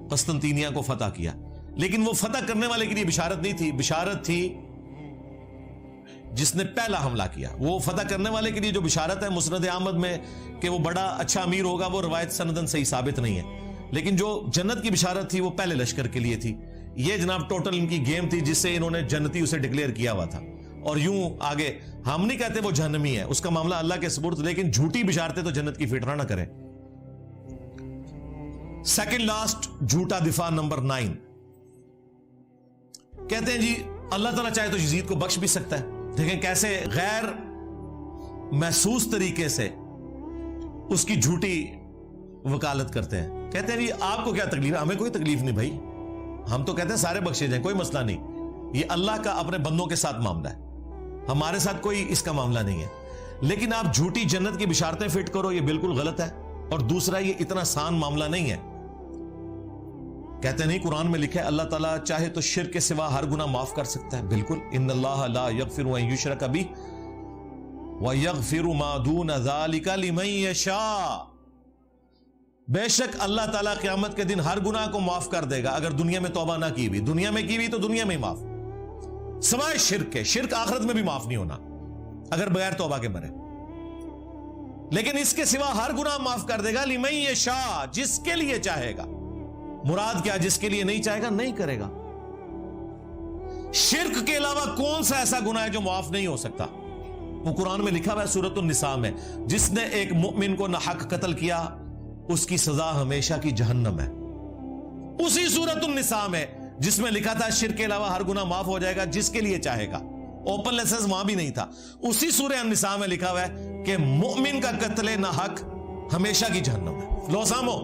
قسطنطینیہ کو فتح کیا, لیکن وہ فتح کرنے والے کے لیے بشارت نہیں تھی, بشارت تھی جس نے پہلا حملہ کیا. وہ فتح کرنے والے کے لیے جو بشارت ہے مسند احمد میں کہ وہ بڑا اچھا امیر ہوگا, وہ روایت سندن صحیح ثابت نہیں ہے. لیکن جو جنت کی بشارت تھی وہ پہلے لشکر کے لیے تھی. یہ جناب ٹوٹل ان کی گیم تھی جس سے انہوں نے جنتی اسے ڈکلیئر کیا ہوا تھا. اور یوں آگے ہم نہیں کہتے وہ جہنمی ہے, اس کا معاملہ اللہ کے سپرد, لیکن جھوٹی بشارتیں تو جنت کی فٹرا نہ کریں. سیکنڈ لاسٹ جھوٹا دفاع نمبر 9, کہتے ہیں جی اللہ تعالیٰ چاہے تو یزید کو بخش بھی سکتا ہے. دیکھیں کیسے غیر محسوس طریقے سے اس کی جھوٹی وکالت کرتے ہیں. کہتے ہیں جی آپ کو کیا تکلیف ہے؟ ہمیں کوئی تکلیف نہیں بھائی, ہم تو کہتے ہیں سارے بخشے جائیں, کوئی مسئلہ نہیں. یہ اللہ کا اپنے بندوں کے ساتھ معاملہ ہے, ہمارے ساتھ کوئی اس کا معاملہ نہیں ہے. لیکن آپ جھوٹی جنت کی بشارتیں فٹ کرو, یہ بالکل غلط ہے. اور دوسرا یہ اتنا آسان معاملہ نہیں ہے. کہتے نہیں قرآن میں لکھا ہے اللہ تعالیٰ چاہے تو شرک کے سوا ہر گناہ معاف کر سکتا ہے. بالکل, ان اللہ لا یغفر ان یشرک بہ ویغفر ما دون ذلک لمن یشاء. بے شک اللہ تعالیٰ قیامت کے دن ہر گناہ کو معاف کر دے گا اگر دنیا میں توبہ نہ کی ہوئی. دنیا میں کی ہوئی تو دنیا میں ہی معاف, سوائے شرک کے. شرک آخرت میں بھی معاف نہیں ہونا اگر بغیر توبہ کے مرے. لیکن اس کے سوا ہر گناہ معاف کر دے گا لمن یشاء, جس کے لیے چاہے گا. مراد کیا؟ جس کے لیے نہیں چاہے گا نہیں کرے گا. شرک کے علاوہ کون سا ایسا گناہ ہے جو معاف نہیں ہو سکتا؟ وہ قرآن میں لکھا ہوا ہے سورۃ النساء میں, جس نے ایک مؤمن کو ناحق قتل کیا اس کی سزا ہمیشہ کی جہنم ہے. اسی سورۃ النساء میں جس میں لکھا تھا شرک کے علاوہ ہر گناہ معاف ہو جائے گا جس کے لیے چاہے گا, اوپن لائسنس وہاں بھی نہیں تھا. اسی سورہ النساء میں لکھا ہوا ہے کہ مؤمن کا قتل ناحق ہمیشہ کی جہنم ہے. لو سامو.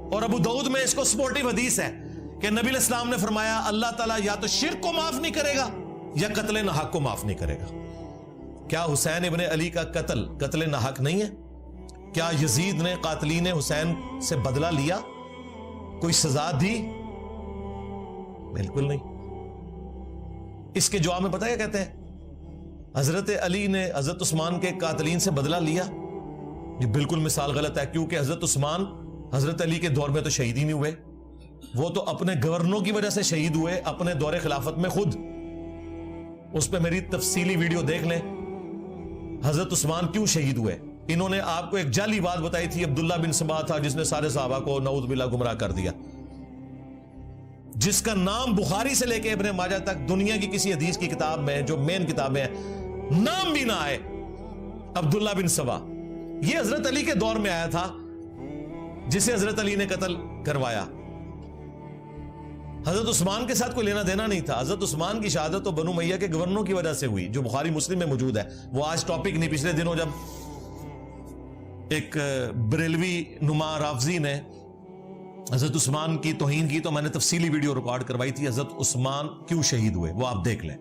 اور ابو داؤد میں اس کو سپورٹیو حدیث ہے کہ نبی علیہ السلام نے فرمایا اللہ تعالیٰ یا تو شرک کو معاف نہیں کرے گا یا قتل ناحق کو معاف نہیں کرے گا. کیا حسین ابن علی کا قتل ناحق نہیں ہے؟ کیا یزید نے قاتلین حسین سے بدلہ لیا, کوئی سزا دی؟ بالکل نہیں. اس کے جواب میں پتہ کیا کہتے ہیں؟ حضرت علی نے حضرت عثمان کے قاتلین سے بدلہ لیا. یہ بالکل مثال غلط ہے, کیونکہ حضرت عثمان حضرت علی کے دور میں تو شہید ہی نہیں ہوئے, وہ تو اپنے گورنروں کی وجہ سے شہید ہوئے اپنے دور خلافت میں خود. اس پہ میری تفصیلی ویڈیو دیکھ لیں حضرت عثمان کیوں شہید ہوئے. انہوں نے آپ کو ایک جعلی بات بتائی تھی, عبداللہ بن سبا تھا جس نے سارے صحابہ کو نعوذ باللہ گمراہ کر دیا, جس کا نام بخاری سے لے کے ابن ماجہ تک دنیا کی کسی حدیث کی کتاب میں جو مین کتابیں ہیں نام بھی نہ آئے. عبداللہ بن سبا یہ حضرت علی کے دور میں آیا تھا جسے حضرت علی نے قتل کروایا. حضرت عثمان کے ساتھ کوئی لینا دینا نہیں تھا. حضرت عثمان کی شہادت تو بنو امیہ کے گورنروں کی وجہ سے ہوئی, جو بخاری مسلم میں موجود ہے. وہ آج ٹاپک نہیں, پچھلے دنوں جب ایک بریلوی نما رافضی نے حضرت عثمان کی توہین کی تو میں نے تفصیلی ویڈیو ریکارڈ کروائی تھی حضرت عثمان کیوں شہید ہوئے, وہ آپ دیکھ لیں.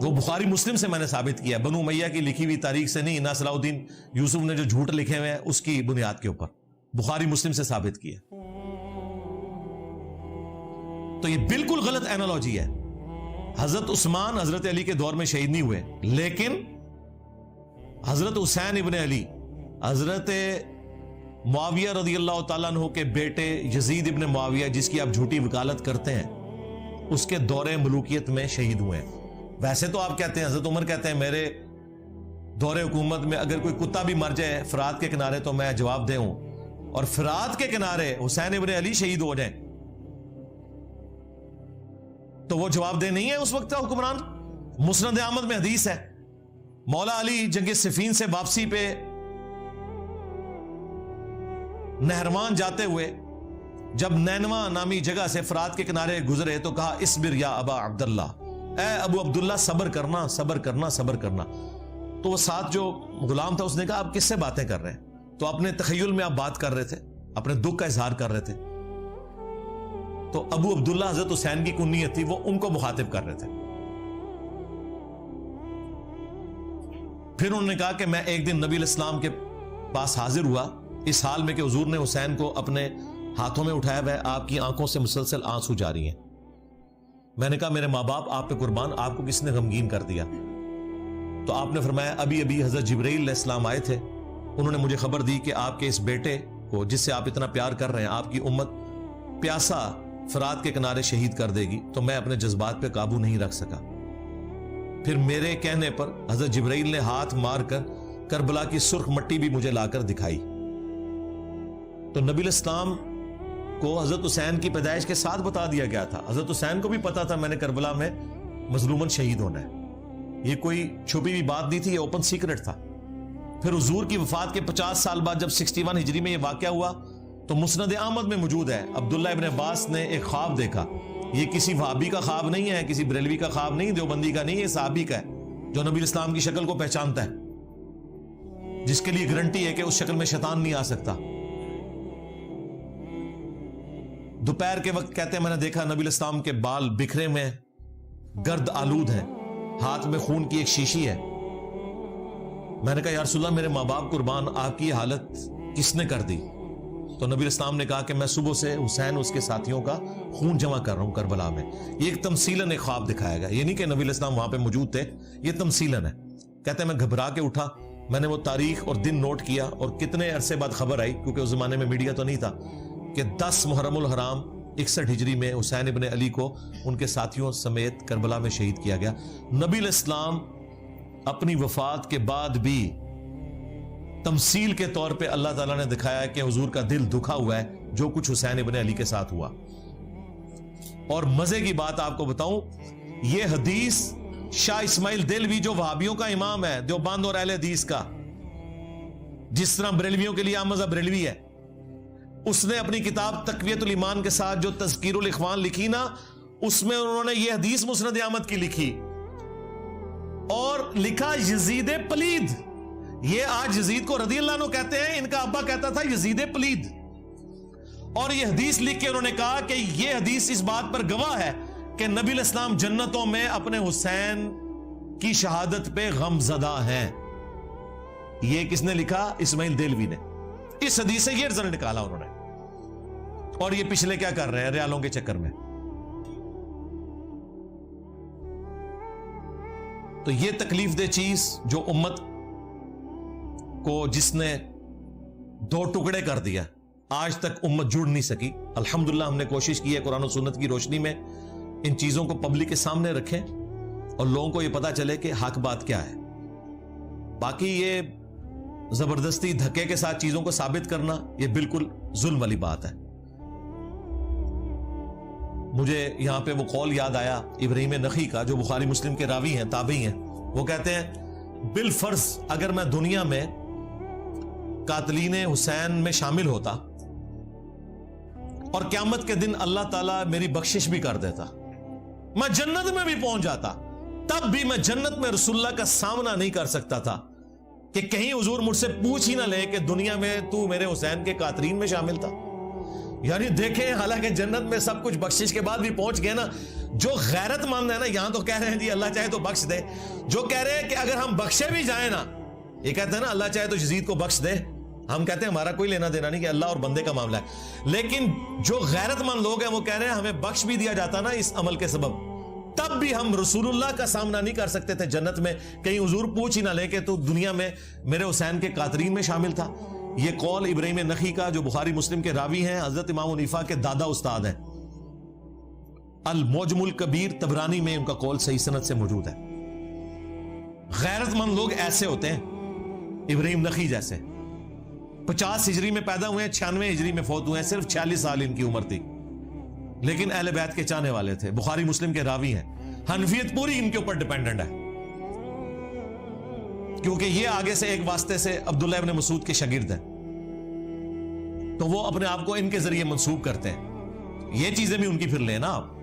وہ بخاری مسلم سے میں نے ثابت کیا, بنو امیہ کی لکھی ہوئی تاریخ سے نہیں, نہ صلاح الدین یوسف نے جو جھوٹ لکھے ہوئے ہیں اس کی بنیاد کے اوپر, بخاری مسلم سے ثابت کیا. تو یہ بالکل غلط اینالوجی ہے. حضرت عثمان حضرت علی کے دور میں شہید نہیں ہوئے, لیکن حضرت حسین ابن علی حضرت معاویہ رضی اللہ تعالیٰ عنہ کے بیٹے یزید ابن معاویہ جس کی آپ جھوٹی وکالت کرتے ہیں اس کے دور ملوکیت میں شہید ہوئے ہیں. ویسے تو آپ کہتے ہیں, حضرت عمر کہتے ہیں میرے دور حکومت میں اگر کوئی کتا بھی مر جائے فرات کے کنارے تو میں جواب دے ہوں, اور فرات کے کنارے حسین ابن علی شہید ہو جائیں تو وہ جواب دہ نہیں ہے اس وقت کا حکمران. مسند احمد میں حدیث ہے مولا علی جنگ صفین سے واپسی پہ نہروان جاتے ہوئے جب نینوا نامی جگہ سے فرات کے کنارے گزرے تو کہا اصبر یا ابا عبداللہ, اے ابو عبداللہ صبر کرنا صبر کرنا صبر کرنا. تو وہ ساتھ جو غلام تھا اس نے کہا آپ کس سے باتیں کر رہے ہیں؟ تو اپنے تخیل میں آپ بات کر رہے تھے, اپنے دکھ کا اظہار کر رہے تھے. تو ابو عبداللہ حضرت حسین کی کنیت تھی, وہ ان کو مخاطب کر رہے تھے. پھر انہوں نے کہا کہ میں ایک دن نبی علیہ السلام کے پاس حاضر ہوا اس حال میں کہ حضور نے حسین کو اپنے ہاتھوں میں اٹھایا ہوا ہے, آپ کی آنکھوں سے مسلسل آنسو جاری ہیں. میں نے کہا میرے ماں باپ آپ پہ قربان, آپ کو کس نے غمگین کر دیا؟ تو آپ نے فرمایا ابھی ابھی حضرت جبرائیل علیہ السلام آئے تھے, انہوں نے مجھے خبر دی کہ آپ کے اس بیٹے کو جس سے آپ اتنا پیار کر رہے ہیں آپ کی امت پیاسا فرات کے کنارے شہید کر دے گی, تو میں اپنے جذبات پہ قابو نہیں رکھ سکا. پھر میرے کہنے پر حضرت جبرائیل نے ہاتھ مار کر کربلا کی سرخ مٹی بھی مجھے لا کر دکھائی. تو نبی علیہ السلام کو حضرت حسین کی پیدائش کے ساتھ بتا دیا گیا تھا. حضرت حسین کو بھی پتا تھا میں نے کربلا میں مظلوماً شہید ہونا ہے. یہ کوئی چھپی ہوئی بات نہیں تھی, یہ اوپن سیکرٹ تھا. پھر حضور کی وفات کے 50 سال بعد جب 61 ہجری میں یہ واقعہ ہوا تو مسند احمد میں موجود ہے, عبداللہ ابن عباس نے ایک خواب دیکھا. یہ کسی وہابی کا خواب نہیں ہے, کسی بریلوی کا خواب نہیں, دیوبندی کا نہیں, یہ صحابی کا ہے جو نبی اسلام کی شکل کو پہچانتا ہے, جس کے لیے گارنٹی ہے کہ اس شکل میں شیطان نہیں آ سکتا. دوپہر کے وقت کہتے ہیں میں نے دیکھا نبی اسلام کے بال بکھرے میں گرد آلود ہیں, ہاتھ میں خون کی ایک شیشی ہے. میں نے کہا یا رسول اللہ میرے ماں باپ قربان, آپ کی یہ حالت کس نے کر دی؟ تو نبی اسلام نے کہا کہ میں صبح سے حسین اس کے ساتھیوں کا خون جمع کر رہا ہوں کربلا میں. یہ ایک تمثیلاً ایک خواب دکھایا گیا, یہ نہیں کہ نبی اسلام وہاں پہ موجود تھے, یہ تمثیلاً ہے. کہتے ہیں میں گھبرا کے اٹھا, میں نے وہ تاریخ اور دن نوٹ کیا اور کتنے عرصے بعد خبر آئی, کیونکہ اس زمانے میں میڈیا تو نہیں تھا, کہ 10 محرم الحرام 61 ہجری میں حسین ابن علی کو ان کے ساتھیوں سمیت کربلا میں شہید کیا گیا. نبی الاسلام اپنی وفات کے بعد بھی تمثیل کے طور پہ اللہ تعالیٰ نے دکھایا کہ حضور کا دل دکھا ہوا ہے جو کچھ حسین ابن علی کے ساتھ ہوا. اور مزے کی بات آپ کو بتاؤں, یہ حدیث شاہ اسماعیل دہلوی جو وہابیوں کا امام ہے, دیوبند اور اہل حدیث کا, جس طرح بریلویوں کے لیے عام مذہب بریلوی ہے, اس نے اپنی کتاب تقویت الایمان کے ساتھ جو تذکیر الاخوان لکھی نا, اس میں انہوں نے یہ حدیث مسند احمد کی لکھی اور لکھا یزید پلید. یہ آج یزید کو رضی اللہ عنہ کہتے ہیں, ان کا ابا کہتا تھا یزید پلید. اور یہ حدیث لکھ کے انہوں نے کہا کہ یہ حدیث اس بات پر گواہ ہے کہ نبی الاسلام جنتوں میں اپنے حسین کی شہادت پہ غم زدہ ہیں. یہ کس نے لکھا؟ اسماعیل دہلوی نے. اس حدیث سے یہ رزلٹ نکالا انہوں نے, اور یہ پچھلے کیا کر رہے ہیں ریالوں کے چکر میں. تو یہ تکلیف دہ چیز جو امت کو جس نے 2 ٹکڑے کر دیا, آج تک امت جڑ نہیں سکی. الحمدللہ ہم نے کوشش کی ہے قرآن و سنت کی روشنی میں ان چیزوں کو پبلک کے سامنے رکھیں اور لوگوں کو یہ پتا چلے کہ حق بات کیا ہے. باقی یہ زبردستی دھکے کے ساتھ چیزوں کو ثابت کرنا یہ بالکل ظلم والی بات ہے. مجھے یہاں پہ وہ قول یاد آیا ابراہیم نخعی کا, جو بخاری مسلم کے راوی ہیں, تابعی ہیں. وہ کہتے ہیں بالفرض اگر میں دنیا میں قاتلین حسین میں شامل ہوتا اور قیامت کے دن اللہ تعالیٰ میری بخشش بھی کر دیتا, میں جنت میں بھی پہنچ جاتا, تب بھی میں جنت میں رسول اللہ کا سامنا نہیں کر سکتا تھا کہ کہیں حضور مجھ سے پوچھ ہی نہ لے کہ دنیا میں تو میرے حسین کے قاتلین میں شامل تھا. یعنی دیکھیں, حالانکہ جنت میں سب کچھ بخشش کے بعد بھی پہنچ گئے نا. جو غیرت مند ہے نا, یہاں تو کہہ رہے ہیں جی اللہ چاہے تو بخش دے, جو کہہ رہے ہیں کہ اگر ہم بخشے بھی جائیں نا, یہ کہتے ہیں نا اللہ چاہے تو یزید کو بخش دے, ہم کہتے ہیں ہمارا کوئی لینا دینا نہیں کہ اللہ اور بندے کا معاملہ ہے. لیکن جو غیرت مند لوگ ہیں وہ کہہ رہے ہیں ہمیں بخش بھی دیا جاتا نا اس عمل کے سبب, تب بھی ہم رسول اللہ کا سامنا نہیں کر سکتے تھے جنت میں, کہیں حضور پوچھ ہی نہ لے کہ تو دنیا میں میرے حسین کے قاتلین میں شامل تھا. یہ قول ابراہیم نخعی کا, جو بخاری مسلم کے راوی ہیں, حضرت امام حنیفہ کے دادا استاد ہیں. المعجم الکبیر طبرانی میں ان کا قول صحیح سند سے موجود ہے. غیرت مند لوگ ایسے ہوتے ہیں, ابراہیم نخعی جیسے. 50 ہجری میں پیدا ہوئے ہیں, 96 ہجری میں فوت ہوئے ہیں, صرف 46 سال ان کی عمر تھی, لیکن اہل بیت کے چاہنے والے تھے, بخاری مسلم کے راوی ہیں. حنفیت پوری ان کے اوپر ڈیپینڈنٹ ہے, کیونکہ یہ آگے سے ایک واسطے سے عبداللہ ابن مسعود کے شاگرد ہیں, تو وہ اپنے آپ کو ان کے ذریعے منسوب کرتے ہیں. یہ چیزیں بھی ان کی پھر لیں نا آپ.